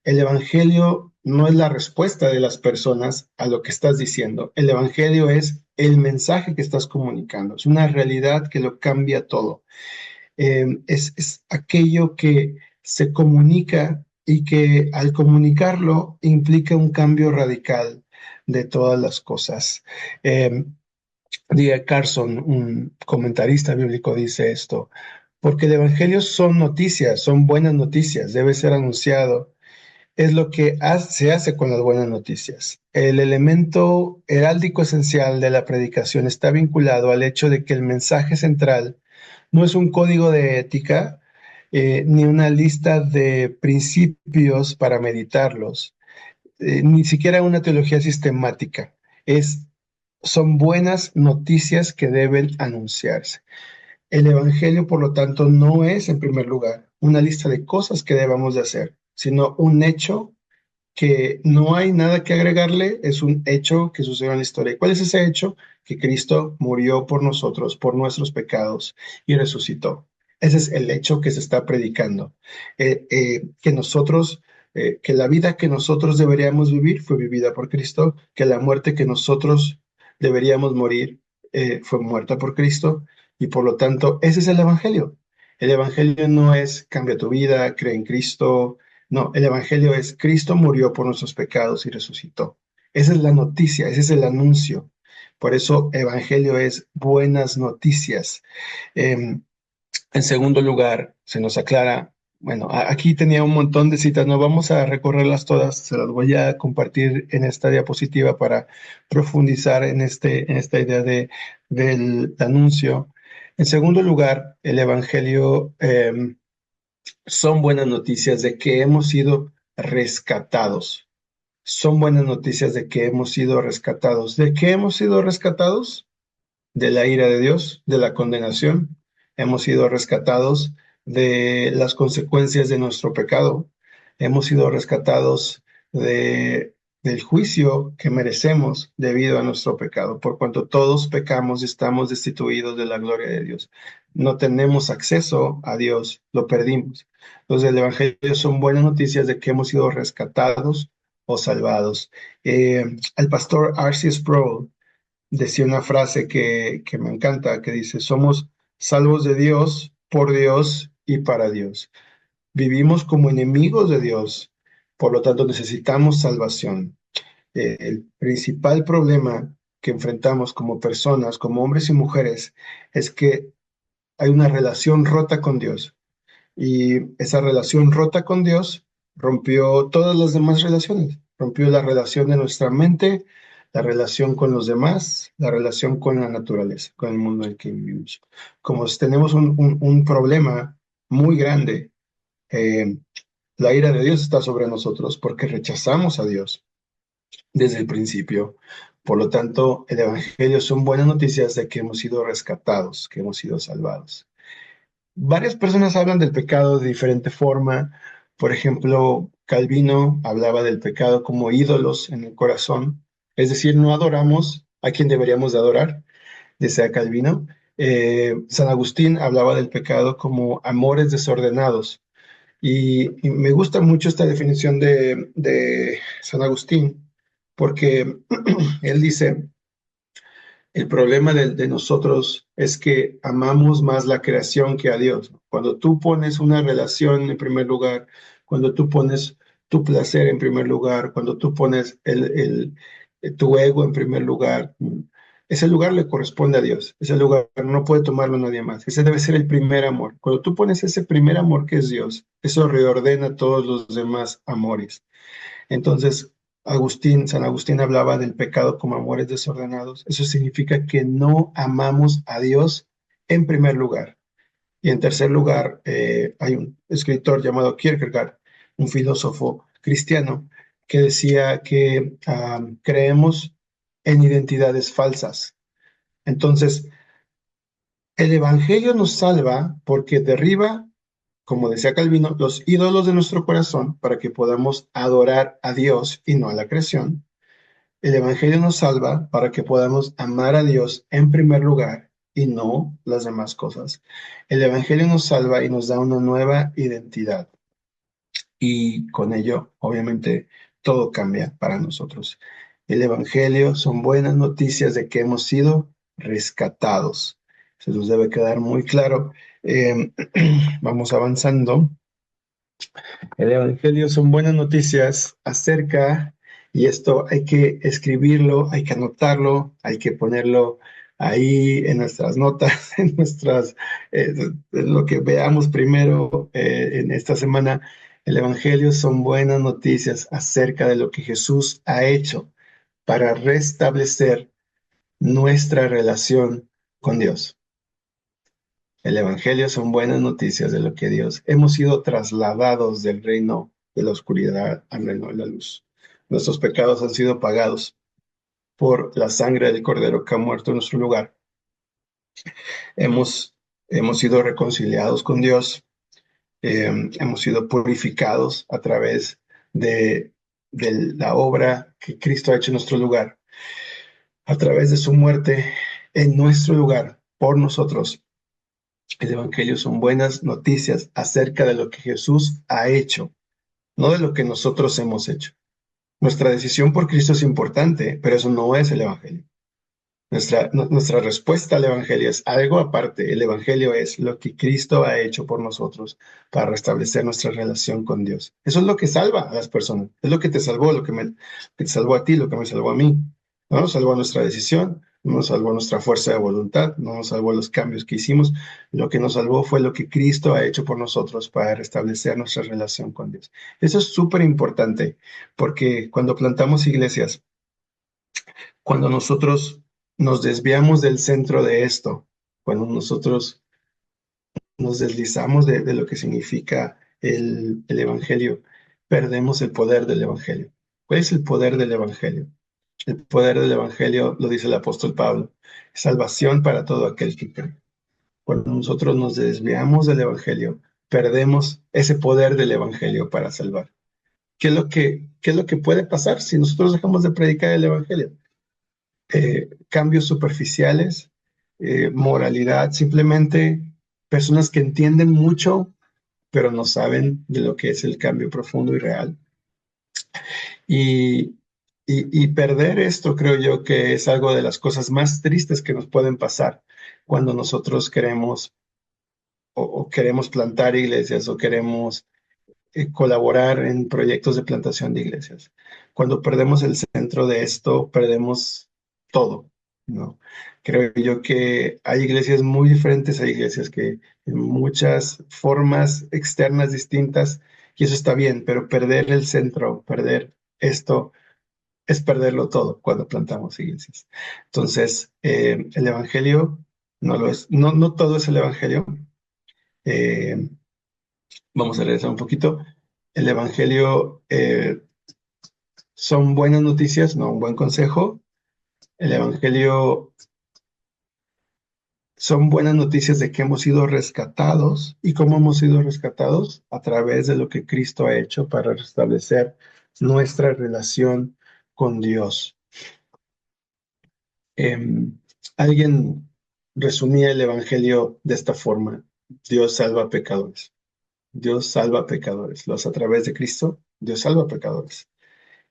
El Evangelio no es la respuesta de las personas a lo que estás diciendo. El Evangelio es el mensaje que estás comunicando, es una realidad que lo cambia todo. Es aquello que se comunica y que al comunicarlo implica un cambio radical de todas las cosas. D.A. Carson, un comentarista bíblico, dice esto: porque el Evangelio son noticias, son buenas noticias, debe ser anunciado. Es lo que se hace con las buenas noticias. El elemento heráldico esencial de la predicación está vinculado al hecho de que el mensaje central no es un código de ética, ni una lista de principios para meditarlos, ni siquiera una teología sistemática. Son buenas noticias que deben anunciarse. El Evangelio, por lo tanto, no es, en primer lugar, una lista de cosas que debamos de hacer, sino un hecho que no hay nada que agregarle, es un hecho que sucedió en la historia. ¿Cuál es ese hecho? Que Cristo murió por nosotros, por nuestros pecados y resucitó. Ese es el hecho que se está predicando. Que la vida que nosotros deberíamos vivir fue vivida por Cristo, que la muerte que nosotros deberíamos morir fue muerta por Cristo, y por lo tanto, ese es el Evangelio. El Evangelio no es cambia tu vida, cree en Cristo. No, el Evangelio es Cristo murió por nuestros pecados y resucitó. Esa es la noticia, ese es el anuncio. Por eso Evangelio es buenas noticias. En segundo lugar, se nos aclara, bueno, aquí tenía un montón de citas, no vamos a recorrerlas todas, se las voy a compartir en esta diapositiva para profundizar en esta idea del anuncio. En segundo lugar, el Evangelio son buenas noticias de que hemos sido rescatados. Son buenas noticias de que hemos sido rescatados. ¿De qué hemos sido rescatados? De la ira de Dios, de la condenación. Hemos sido rescatados de las consecuencias de nuestro pecado. Hemos sido rescatados del juicio que merecemos debido a nuestro pecado. Por cuanto todos pecamos, estamos destituidos de la gloria de Dios. No tenemos acceso a Dios, lo perdimos. Entonces, el Evangelio son buenas noticias de que hemos sido rescatados o salvados. El pastor R.C. Sproul decía una frase que me encanta, que dice, somos salvos de Dios, por Dios y para Dios. Vivimos como enemigos de Dios, por lo tanto necesitamos salvación. El principal problema que enfrentamos como personas, como hombres y mujeres, es que hay una relación rota con Dios. Y esa relación rota con Dios rompió todas las demás relaciones. Rompió la relación de nuestra mente, la relación con los demás, la relación con la naturaleza, con el mundo en el que vivimos. Como tenemos un problema muy grande, la ira de Dios está sobre nosotros porque rechazamos a Dios desde el principio. Por lo tanto, el Evangelio son buenas noticias de que hemos sido rescatados, que hemos sido salvados. Varias personas hablan del pecado de diferente forma. Por ejemplo, Calvino hablaba del pecado como ídolos en el corazón, es decir, no adoramos a quien deberíamos de adorar, decía Calvino. San Agustín hablaba del pecado como amores desordenados. Y me gusta mucho esta definición de San Agustín, porque él dice, el problema de nosotros es que amamos más la creación que a Dios. Cuando tú pones una relación en primer lugar, cuando tú pones tu placer en primer lugar, cuando tú pones tu ego en primer lugar, ese lugar le corresponde a Dios. Ese lugar no puede tomarlo nadie más. Ese debe ser el primer amor. Cuando tú pones ese primer amor que es Dios, eso reordena todos los demás amores. Entonces, San Agustín hablaba del pecado como amores desordenados. Eso significa que no amamos a Dios en primer lugar. Y en tercer lugar, hay un escritor llamado Kierkegaard, un filósofo cristiano, que decía que creemos en identidades falsas. Entonces, el Evangelio nos salva porque derriba, como decía Calvino, los ídolos de nuestro corazón para que podamos adorar a Dios y no a la creación. El Evangelio nos salva para que podamos amar a Dios en primer lugar y no las demás cosas. El Evangelio nos salva y nos da una nueva identidad. Y con ello, obviamente, todo cambia para nosotros. El Evangelio son buenas noticias de que hemos sido rescatados. Se nos debe quedar muy claro. Vamos avanzando. El Evangelio son buenas noticias acerca, y esto hay que escribirlo, hay que anotarlo, hay que ponerlo ahí en nuestras notas, en lo que veamos primero en esta semana. El Evangelio son buenas noticias acerca de lo que Jesús ha hecho para restablecer nuestra relación con Dios. El Evangelio son buenas noticias de lo que Dios. Hemos sido trasladados del reino de la oscuridad al reino de la luz. Nuestros pecados han sido pagados por la sangre del Cordero que ha muerto en nuestro lugar. Hemos sido reconciliados con Dios. Hemos sido purificados a través de la obra que Cristo ha hecho en nuestro lugar. A través de su muerte en nuestro lugar, por nosotros. El Evangelio son buenas noticias acerca de lo que Jesús ha hecho, no de lo que nosotros hemos hecho. Nuestra decisión por Cristo es importante, pero eso no es el Evangelio. Nuestra respuesta al Evangelio es algo aparte. El Evangelio es lo que Cristo ha hecho por nosotros para restablecer nuestra relación con Dios. Eso es lo que salva a las personas. Es lo que te salvó, lo que te salvó a ti, lo que me salvó a mí. No nos salvó nuestra decisión, no nos salvó nuestra fuerza de voluntad, no nos salvó los cambios que hicimos. Lo que nos salvó fue lo que Cristo ha hecho por nosotros para restablecer nuestra relación con Dios. Eso es súper importante, porque cuando plantamos iglesias, cuando nosotros nos desviamos del centro de esto, cuando nosotros nos deslizamos de lo que significa el Evangelio, perdemos el poder del Evangelio. ¿Cuál es el poder del Evangelio? El poder del Evangelio, lo dice el apóstol Pablo, es salvación para todo aquel que cree. Cuando nosotros nos desviamos del Evangelio, perdemos ese poder del Evangelio para salvar. ¿Qué es lo que puede pasar si nosotros dejamos de predicar el Evangelio? Cambios superficiales, moralidad, simplemente personas que entienden mucho, pero no saben de lo que es el cambio profundo y real. Y perder esto, creo yo, que es algo de las cosas más tristes que nos pueden pasar cuando nosotros queremos o queremos plantar iglesias o queremos colaborar en proyectos de plantación de iglesias. Cuando perdemos el centro de esto, perdemos todo, ¿no? Creo yo que hay iglesias muy diferentes, hay iglesias que en muchas formas externas distintas, y eso está bien, pero perder el centro, perder esto, es perderlo todo cuando plantamos iglesias. Entonces, el Evangelio no lo es, no todo es el Evangelio. Vamos a regresar un poquito. El Evangelio son buenas noticias, no un buen consejo. El Evangelio son buenas noticias de que hemos sido rescatados. ¿Y cómo hemos sido rescatados? A través de lo que Cristo ha hecho para restablecer nuestra relación con Dios. Alguien resumía el Evangelio de esta forma: Dios salva a pecadores. Dios salva a pecadores. Los a través de Cristo, Dios salva a pecadores.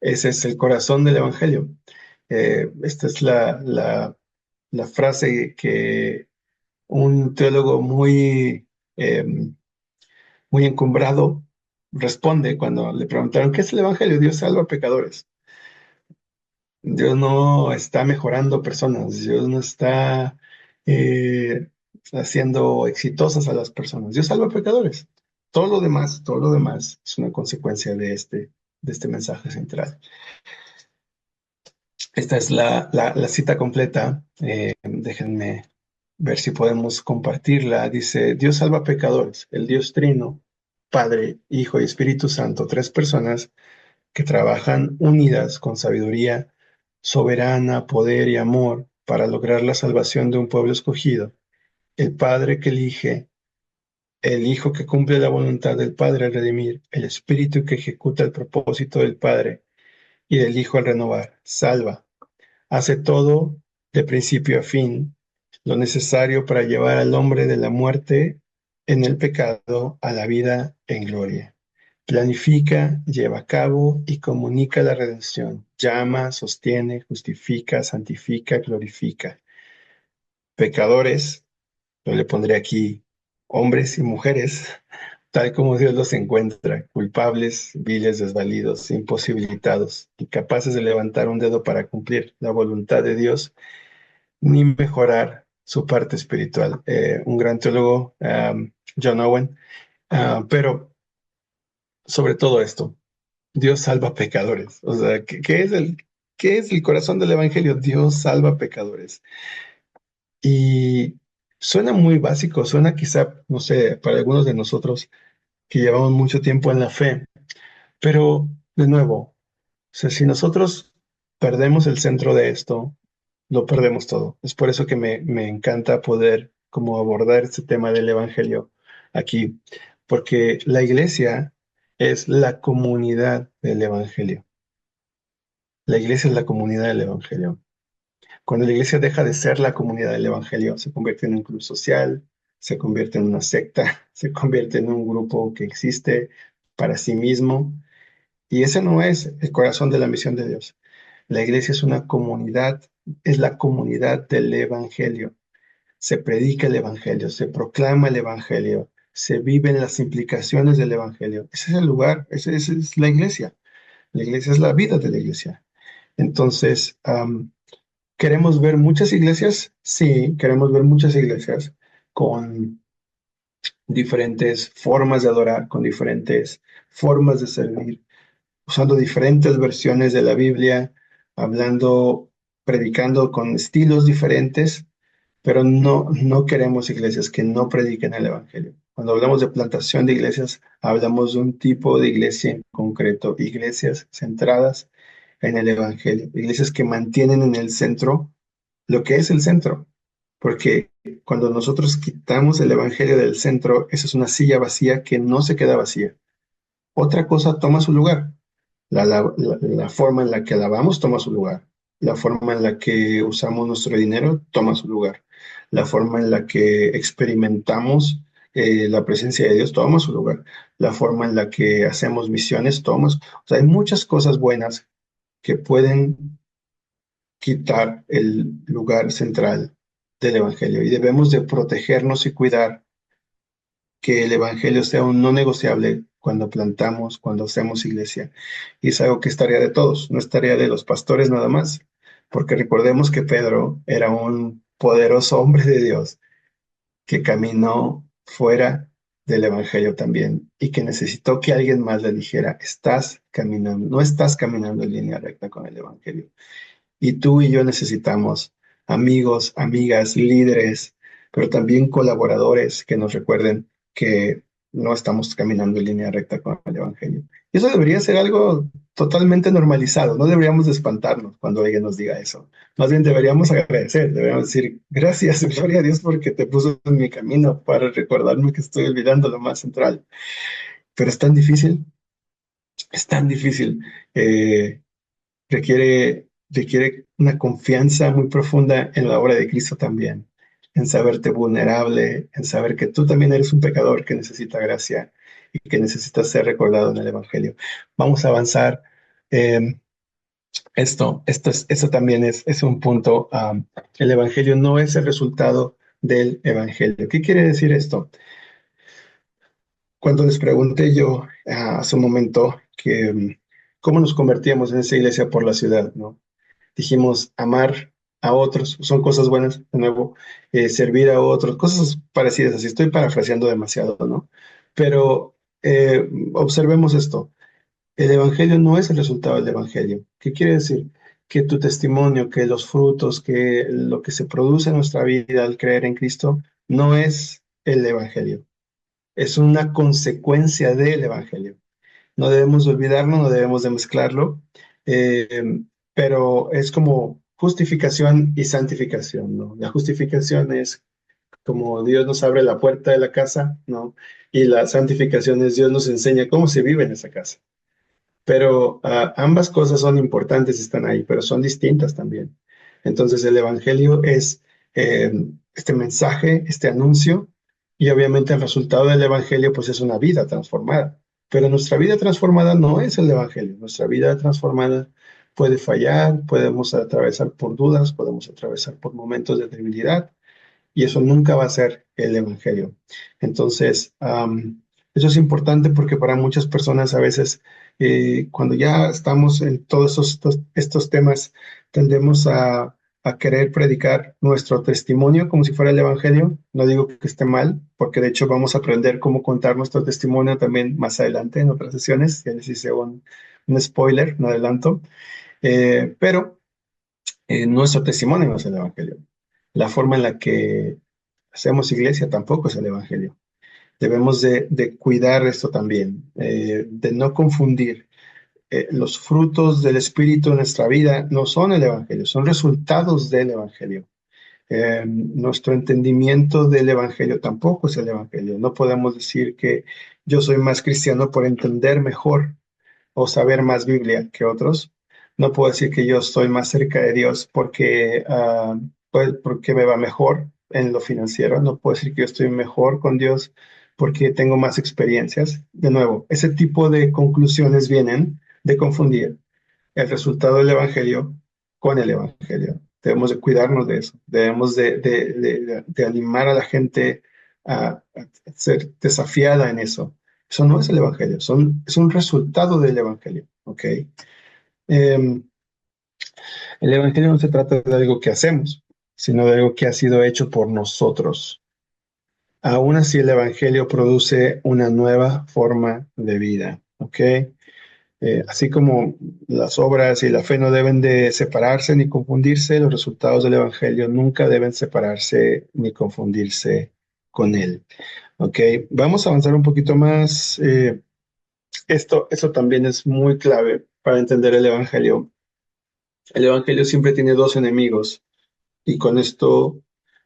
Ese es el corazón del Evangelio. Esta es la frase que un teólogo muy encumbrado responde cuando le preguntaron: ¿qué es el Evangelio? Dios salva a pecadores. Dios no está mejorando personas. Dios no está haciendo exitosas a las personas. Dios salva a pecadores. Todo lo demás es una consecuencia de este mensaje central. Esta es la cita completa. Déjenme ver si podemos compartirla. Dice: Dios salva a pecadores. El Dios Trino, Padre, Hijo y Espíritu Santo, tres personas que trabajan unidas con sabiduría soberana, poder y amor para lograr la salvación de un pueblo escogido. El Padre que elige, el Hijo que cumple la voluntad del Padre al redimir, el Espíritu que ejecuta el propósito del Padre y del Hijo al renovar. Salva. Hace todo de principio a fin, lo necesario para llevar al hombre de la muerte en el pecado a la vida en gloria. Planifica, lleva a cabo y comunica la redención. Llama, sostiene, justifica, santifica, glorifica. Pecadores, yo le pondré aquí hombres y mujeres, tal como Dios los encuentra, culpables, viles, desvalidos, imposibilitados, incapaces de levantar un dedo para cumplir la voluntad de Dios, ni mejorar su parte espiritual. Un gran teólogo, John Owen, pero sobre todo esto, Dios salva pecadores. O sea, ¿qué es el corazón del Evangelio? Dios salva pecadores. Y suena muy básico, suena quizá, no sé, para algunos de nosotros que llevamos mucho tiempo en la fe, pero de nuevo, o sea, si nosotros perdemos el centro de esto, lo perdemos todo. Es por eso que me encanta poder como abordar este tema del Evangelio aquí, porque la iglesia es la comunidad del Evangelio. La iglesia es la comunidad del Evangelio. Cuando la iglesia deja de ser la comunidad del Evangelio, se convierte en un club social, se convierte en una secta, se convierte en un grupo que existe para sí mismo. Y ese no es el corazón de la misión de Dios. La iglesia es una comunidad, es la comunidad del Evangelio. Se predica el Evangelio, se proclama el Evangelio, se viven las implicaciones del Evangelio. Ese es el lugar, esa es la iglesia. La iglesia es la vida de la iglesia. Entonces, ¿queremos ver muchas iglesias? Sí, queremos ver muchas iglesias con diferentes formas de adorar, con diferentes formas de servir, usando diferentes versiones de la Biblia, hablando, predicando con estilos diferentes, pero no queremos iglesias que no prediquen el Evangelio. Cuando hablamos de plantación de iglesias, hablamos de un tipo de iglesia en concreto, iglesias centradas en el Evangelio, iglesias que mantienen en el centro lo que es el centro, porque cuando nosotros quitamos el Evangelio del centro, esa es una silla vacía que no se queda vacía. Otra cosa toma su lugar. La forma en la que alabamos toma su lugar. La forma en la que usamos nuestro dinero toma su lugar. La forma en la que experimentamos la presencia de Dios toma su lugar. La forma en la que hacemos misiones toma su... O sea, hay muchas cosas buenas que pueden quitar el lugar central del Evangelio y debemos de protegernos y cuidar que el Evangelio sea un no negociable cuando plantamos, cuando hacemos iglesia. Y es algo que es tarea de todos, no es tarea de los pastores nada más, porque recordemos que Pedro era un poderoso hombre de Dios que caminó fuera del Evangelio también y que necesitó que alguien más le dijera, estás caminando, no estás caminando en línea recta con el Evangelio. Y tú y yo necesitamos amigos, amigas, líderes, pero también colaboradores que nos recuerden que no estamos caminando en línea recta con el Evangelio. Y eso debería ser algo totalmente normalizado. No deberíamos de espantarnos cuando alguien nos diga eso. Más bien deberíamos agradecer, deberíamos decir, gracias, gloria a Dios porque te puso en mi camino para recordarme que estoy olvidando lo más central. Pero es tan difícil. Requiere una confianza muy profunda en la obra de Cristo también, en saberte vulnerable, en saber que tú también eres un pecador que necesita gracia y que necesita ser recordado en el Evangelio. Vamos a avanzar. Esto también es un punto. El Evangelio no es el resultado del Evangelio. ¿Qué quiere decir esto? Cuando les pregunté yo hace un momento que cómo nos convertíamos en esa iglesia por la ciudad, ¿no? Dijimos amar a otros, son cosas buenas, de nuevo, servir a otros, cosas parecidas, así estoy parafraseando demasiado, ¿no? Pero observemos esto, el Evangelio no es el resultado del Evangelio. ¿Qué quiere decir? Que tu testimonio, que los frutos, que lo que se produce en nuestra vida al creer en Cristo, no es el Evangelio, es una consecuencia del Evangelio. No debemos olvidarlo, no debemos de mezclarlo, pero es como justificación y santificación, ¿no? La justificación es como Dios nos abre la puerta de la casa, ¿no? Y la santificación es Dios nos enseña cómo se vive en esa casa. Pero ambas cosas son importantes, están ahí, pero son distintas también. Entonces el Evangelio es este mensaje, este anuncio, y obviamente el resultado del Evangelio pues es una vida transformada. Pero nuestra vida transformada no es el Evangelio. Nuestra vida transformada puede fallar, podemos atravesar por dudas, podemos atravesar por momentos de debilidad, y eso nunca va a ser el Evangelio. Entonces, eso es importante porque para muchas personas a veces, cuando ya estamos en todos estos temas, tendemos a a querer predicar nuestro testimonio como si fuera el Evangelio. No digo que esté mal, porque de hecho vamos a aprender cómo contar nuestro testimonio también más adelante en otras sesiones. Ya les hice un spoiler, un adelanto. Pero nuestro testimonio no es el Evangelio. La forma en la que hacemos iglesia tampoco es el Evangelio. Debemos de cuidar esto también, de no confundir. Los frutos del Espíritu en nuestra vida no son el Evangelio, son resultados del Evangelio. Nuestro entendimiento del Evangelio tampoco es el Evangelio. No podemos decir que yo soy más cristiano por entender mejor o saber más Biblia que otros. No puedo decir que yo estoy más cerca de Dios porque me va mejor en lo financiero. No puedo decir que yo estoy mejor con Dios porque tengo más experiencias. De nuevo, ese tipo de conclusiones vienen de confundir el resultado del Evangelio con el Evangelio. Debemos de cuidarnos de eso. Debemos de animar a la gente a ser desafiada en eso. Eso no es el Evangelio, es un resultado del Evangelio, ¿ok? El Evangelio no se trata de algo que hacemos, sino de algo que ha sido hecho por nosotros. Aún así, el Evangelio produce una nueva forma de vida, ¿ok? Así como las obras y la fe no deben de separarse ni confundirse, los resultados del Evangelio nunca deben separarse ni confundirse con él. Ok, vamos a avanzar un poquito más. Eso también es muy clave para entender el Evangelio. El Evangelio siempre tiene dos enemigos y con esto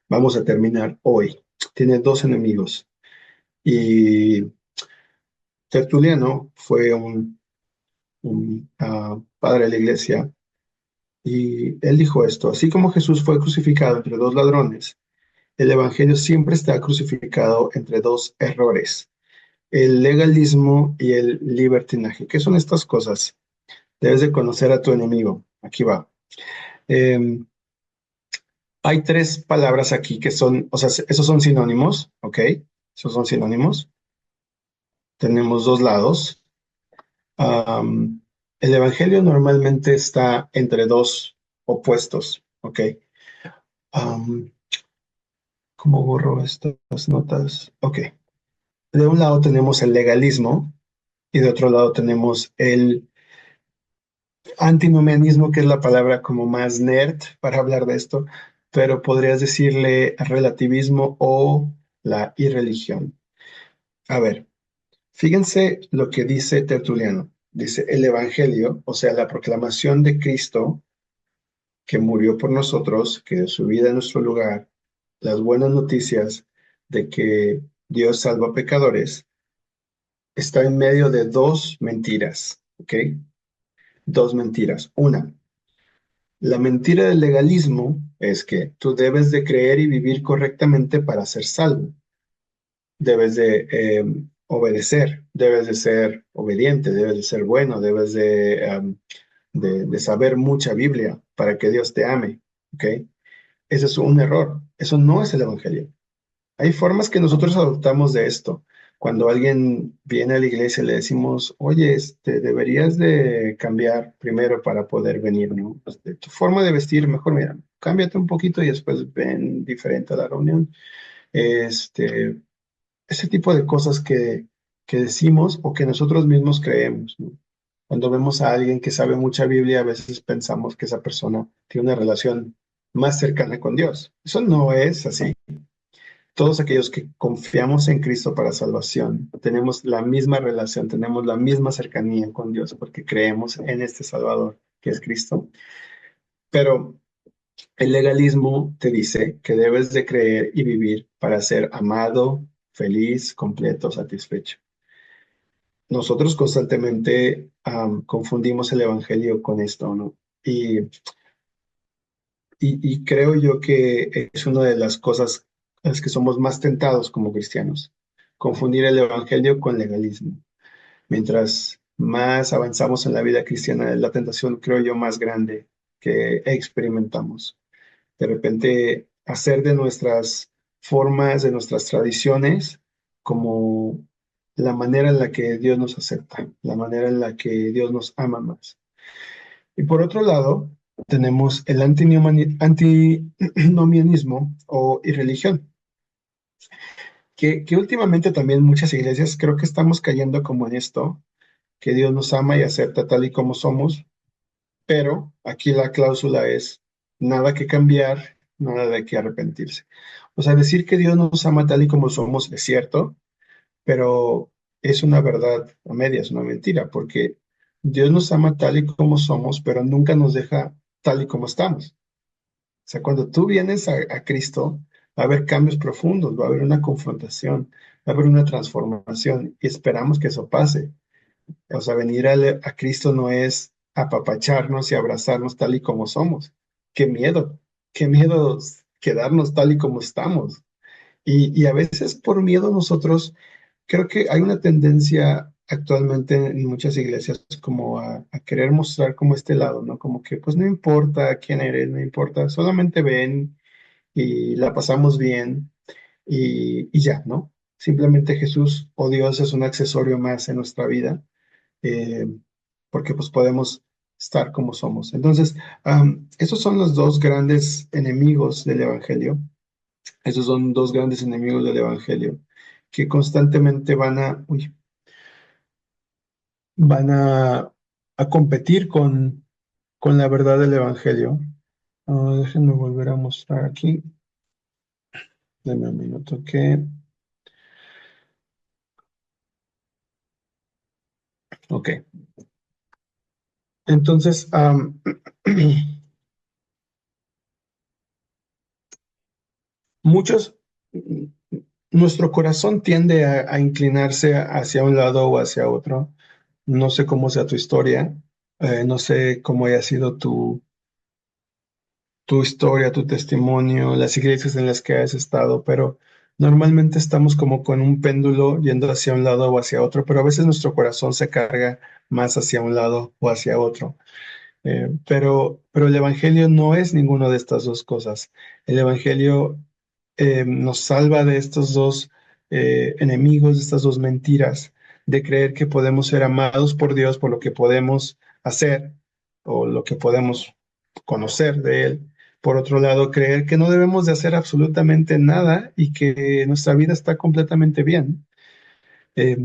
vamos a terminar hoy. Tiene dos enemigos y Tertuliano fue un padre de la iglesia y él dijo esto: así como Jesús fue crucificado entre dos ladrones, el Evangelio siempre está crucificado entre dos errores: el legalismo y el libertinaje. ¿Qué son estas cosas? Debes de conocer a tu enemigo. Aquí va. Eh, Hay tres palabras aquí que son, o sea, esos son sinónimos, ¿ok? Esos son sinónimos. Tenemos dos lados. Um, el Evangelio normalmente está entre dos opuestos, ¿ok? Um, ¿Cómo borro estas notas? Ok. De un lado tenemos el legalismo y de otro lado tenemos el antinomianismo, que es la palabra como más nerd para hablar de esto, pero podrías decirle relativismo o la irreligión. A ver, fíjense lo que dice Tertuliano. Dice: el Evangelio, o sea, la proclamación de Cristo, que murió por nosotros, que dio su vida en nuestro lugar, las buenas noticias de que Dios salva a pecadores, está en medio de dos mentiras, ¿ok? Dos mentiras. Una, la mentira del legalismo es que tú debes de creer y vivir correctamente para ser salvo. Debes de obedecer, debes de ser obediente, debes de ser bueno, debes de saber mucha Biblia para que Dios te ame, ¿ok? Ese es un error. Eso no es el Evangelio. Hay formas que nosotros adoptamos de esto. Cuando alguien viene a la iglesia le decimos: oye, deberías de cambiar primero para poder venir, ¿no? Tu forma de vestir, mejor mira, cámbiate un poquito y después ven diferente a la reunión. Ese tipo de cosas que decimos o que nosotros mismos creemos, ¿no? Cuando vemos a alguien que sabe mucha Biblia, a veces pensamos que esa persona tiene una relación más cercana con Dios. Eso no es así. Todos aquellos que confiamos en Cristo para salvación, tenemos la misma relación, tenemos la misma cercanía con Dios porque creemos en este Salvador que es Cristo. Pero el legalismo te dice que debes de creer y vivir para ser amado, feliz, completo, satisfecho. Nosotros constantemente confundimos el Evangelio con esto, ¿no? Y creo yo que es una de las cosas a las que somos más tentados como cristianos: confundir el Evangelio con legalismo. Mientras más avanzamos en la vida cristiana, es la tentación, creo yo, más grande que experimentamos. De repente, hacer de nuestras formas, de nuestras tradiciones, como la manera en la que Dios nos acepta, la manera en la que Dios nos ama más. Y por otro lado, tenemos el antinomianismo o irreligión, que últimamente también muchas iglesias creo que estamos cayendo como en esto, que Dios nos ama y acepta tal y como somos, pero aquí la cláusula es nada que cambiar, nada de que arrepentirse. O sea, decir que Dios nos ama tal y como somos es cierto, pero es una verdad a medias, una mentira, porque Dios nos ama tal y como somos, pero nunca nos deja tal y como estamos. O sea, cuando tú vienes a Cristo, va a haber cambios profundos, va a haber una confrontación, va a haber una transformación y esperamos que eso pase. O sea, venir a Cristo no es apapacharnos y abrazarnos tal y como somos. Qué miedo quedarnos tal y como estamos. Y a veces por miedo nosotros, creo que hay una tendencia actualmente en muchas iglesias como a querer mostrar como este lado, ¿no? Como que pues no importa quién eres, no importa, solamente ven y la pasamos bien y ya, ¿no? Simplemente Jesús o Dios es un accesorio más en nuestra vida, eh, porque pues podemos estar como somos. Entonces, esos son los dos grandes enemigos del Evangelio. Esos son dos grandes enemigos del Evangelio que constantemente van a competir con la verdad del Evangelio. Déjenme volver a mostrar aquí. Denme un minuto que... Ok. Entonces, muchos, nuestro corazón tiende a inclinarse hacia un lado o hacia otro. No sé cómo sea tu historia, no sé cómo haya sido tu historia, tu testimonio, las iglesias en las que has estado, pero normalmente estamos como con un péndulo yendo hacia un lado o hacia otro, pero a veces nuestro corazón se carga más hacia un lado o hacia otro. Pero el Evangelio no es ninguno de estas dos cosas. El Evangelio nos salva de estos dos enemigos, de estas dos mentiras, de creer que podemos ser amados por Dios por lo que podemos hacer o lo que podemos conocer de Él. Por otro lado, creer que no debemos de hacer absolutamente nada y que nuestra vida está completamente bien. Eh,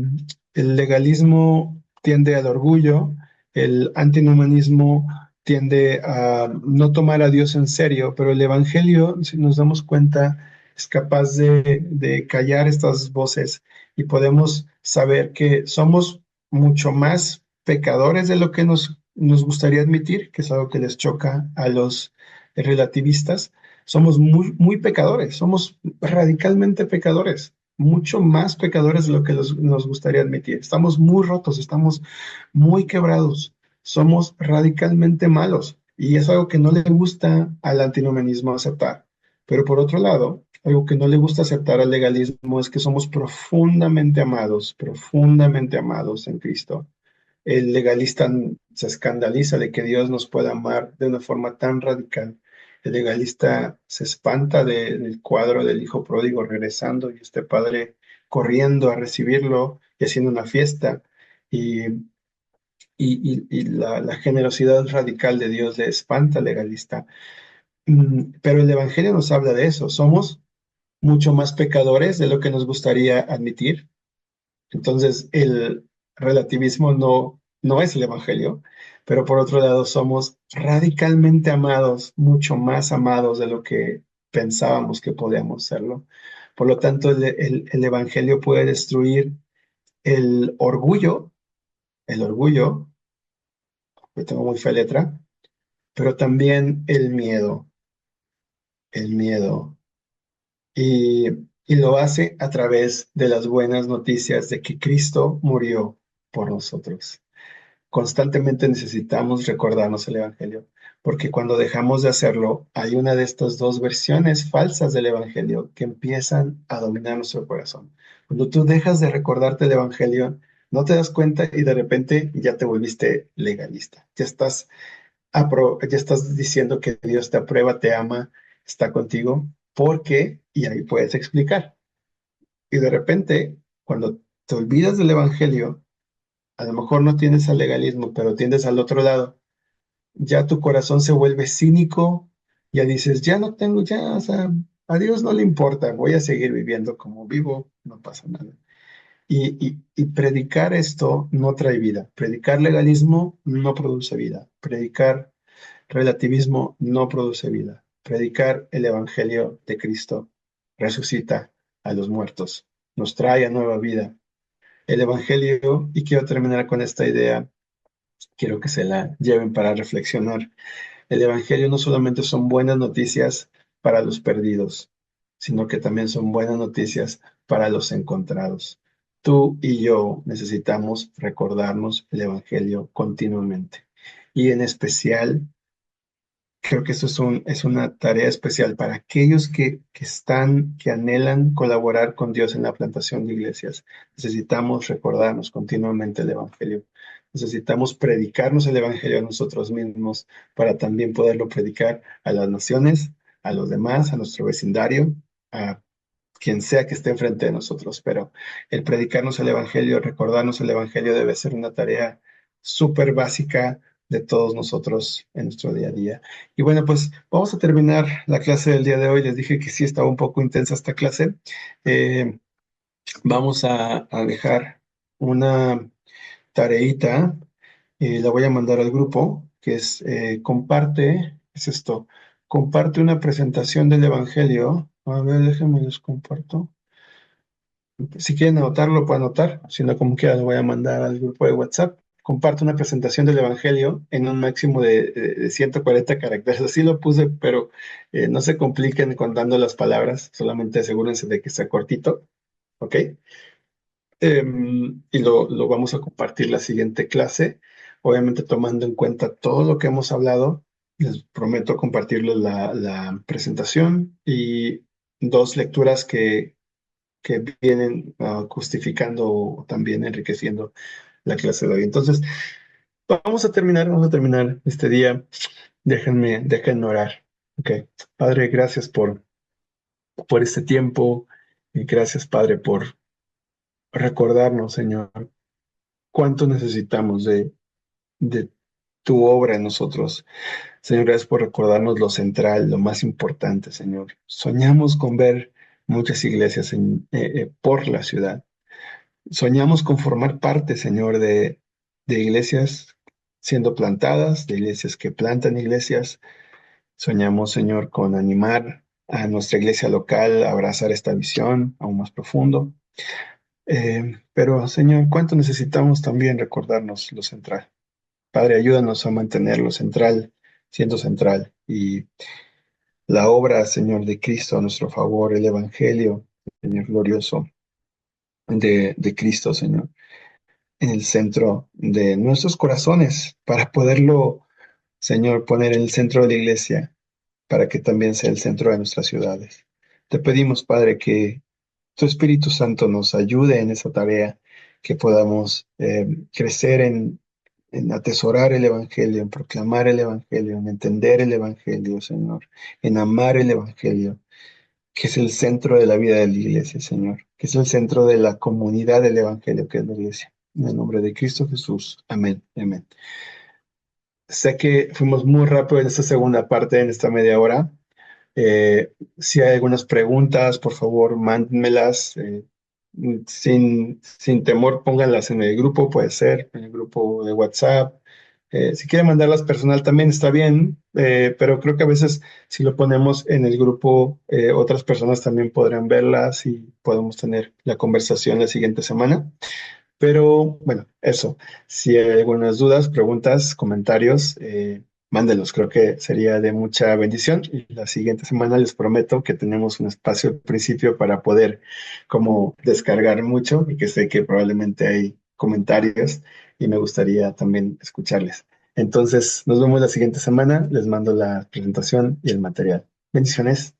el legalismo tiende al orgullo, el antinomianismo tiende a no tomar a Dios en serio, pero el Evangelio, si nos damos cuenta, es capaz de callar estas voces y podemos saber que somos mucho más pecadores de lo que nos gustaría admitir, que es algo que les choca a los relativistas. Somos muy, muy pecadores, somos radicalmente pecadores, mucho más pecadores de lo que nos gustaría admitir. Estamos muy rotos, estamos muy quebrados, somos radicalmente malos y es algo que no le gusta al antinomianismo aceptar. Pero por otro lado, algo que no le gusta aceptar al legalismo es que somos profundamente amados en Cristo. El legalista se escandaliza de que Dios nos pueda amar de una forma tan radical. El legalista se espanta del cuadro del hijo pródigo regresando y este padre corriendo a recibirlo y haciendo una fiesta. Y, y la generosidad radical de Dios le espanta al legalista. Pero el Evangelio nos habla de eso. Somos mucho más pecadores de lo que nos gustaría admitir. Entonces, el relativismo no es el Evangelio, pero por otro lado somos radicalmente amados, mucho más amados de lo que pensábamos que podíamos serlo. Por lo tanto, el Evangelio puede destruir el orgullo, que tengo muy fea letra, pero también el miedo. Y, y lo hace a través de las buenas noticias de que Cristo murió por nosotros. Constantemente necesitamos recordarnos el Evangelio, porque cuando dejamos de hacerlo, hay una de estas dos versiones falsas del Evangelio que empiezan a dominar nuestro corazón. Cuando tú dejas de recordarte el Evangelio, no te das cuenta y de repente ya te volviste legalista. Ya estás diciendo que Dios te aprueba, te ama, está contigo, porque, y ahí puedes explicar. Y de repente, cuando te olvidas del Evangelio, a lo mejor no tienes al legalismo, pero tiendes al otro lado ya tu corazón se vuelve cínico, ya dices, ya no tengo, ya, o sea, a Dios no le importa, voy a seguir viviendo como vivo, no pasa nada. Y predicar esto no trae vida. Predicar legalismo no produce vida. Predicar relativismo no produce vida. Predicar el Evangelio de Cristo resucita a los muertos, nos trae a nueva vida. El Evangelio, y quiero terminar con esta idea, quiero que se la lleven para reflexionar. El Evangelio no solamente son buenas noticias para los perdidos, sino que también son buenas noticias para los encontrados. Tú y yo necesitamos recordarnos el Evangelio continuamente. Y en especial, creo que eso es una tarea especial para aquellos que anhelan colaborar con Dios en la plantación de iglesias. Necesitamos recordarnos continuamente el Evangelio. Necesitamos predicarnos el Evangelio a nosotros mismos para también poderlo predicar a las naciones, a los demás, a nuestro vecindario, a quien sea que esté enfrente de nosotros. Pero el predicarnos el Evangelio, recordarnos el Evangelio debe ser una tarea súper básica de todos nosotros en nuestro día a día. Y bueno, pues vamos a terminar la clase del día de hoy. Les dije que sí estaba un poco intensa esta clase. Vamos a dejar una tareita, la voy a mandar al grupo, que es comparte, es esto, comparte una presentación del Evangelio. A ver, déjenme les comparto. Si quieren anotarlo, pueden anotar, si no, como quiera, lo voy a mandar al grupo de WhatsApp. Comparte una presentación del Evangelio en un máximo de 140 caracteres. Así lo puse, pero no se compliquen contando las palabras, solamente asegúrense de que sea cortito, ¿ok? Y lo vamos a compartir la siguiente clase, obviamente tomando en cuenta todo lo que hemos hablado. Les prometo compartirles la presentación y dos lecturas que vienen justificando o también enriqueciendo la clase de hoy. Entonces, vamos a terminar este día. Déjenme orar. Ok. Padre, gracias por este tiempo. Y gracias, Padre, por recordarnos, Señor, cuánto necesitamos de tu obra en nosotros. Señor, gracias por recordarnos lo central, lo más importante, Señor. Soñamos con ver muchas iglesias por la ciudad. Soñamos con formar parte, Señor, de iglesias siendo plantadas, de iglesias que plantan iglesias. Soñamos, Señor, con animar a nuestra iglesia local a abrazar esta visión aún más profundo. Pero, Señor, ¿cuánto necesitamos también recordarnos lo central? Padre, ayúdanos a mantener lo central siendo central y la obra, Señor, de Cristo a nuestro favor, el Evangelio, Señor glorioso de Cristo, Señor, en el centro de nuestros corazones para poderlo, Señor, poner en el centro de la iglesia, para que también sea el centro de nuestras ciudades. Te pedimos, Padre, que tu Espíritu Santo nos ayude en esa tarea, que podamos crecer en atesorar el Evangelio, en proclamar el Evangelio, en entender el Evangelio, Señor, en amar el Evangelio, que es el centro de la vida de la iglesia, Señor, que es el centro de la comunidad del Evangelio, que es la iglesia. En el nombre de Cristo Jesús. Amén. Amén. Sé que fuimos muy rápido en esta segunda parte, en esta media hora. Si hay algunas preguntas, por favor, mándenmelas. Sin temor, pónganlas en el grupo, puede ser, en el grupo de WhatsApp. Si quieren mandarlas personal también está bien, pero creo que a veces si lo ponemos en el grupo, otras personas también podrán verlas y podemos tener la conversación la siguiente semana. Pero bueno, eso. Si hay algunas dudas, preguntas, comentarios, mándenlos. Creo que sería de mucha bendición. Y la siguiente semana les prometo que tenemos un espacio al principio para poder como descargar mucho, porque sé que probablemente hay comentarios y me gustaría también escucharles. Entonces, nos vemos la siguiente semana. Les mando la presentación y el material. Bendiciones.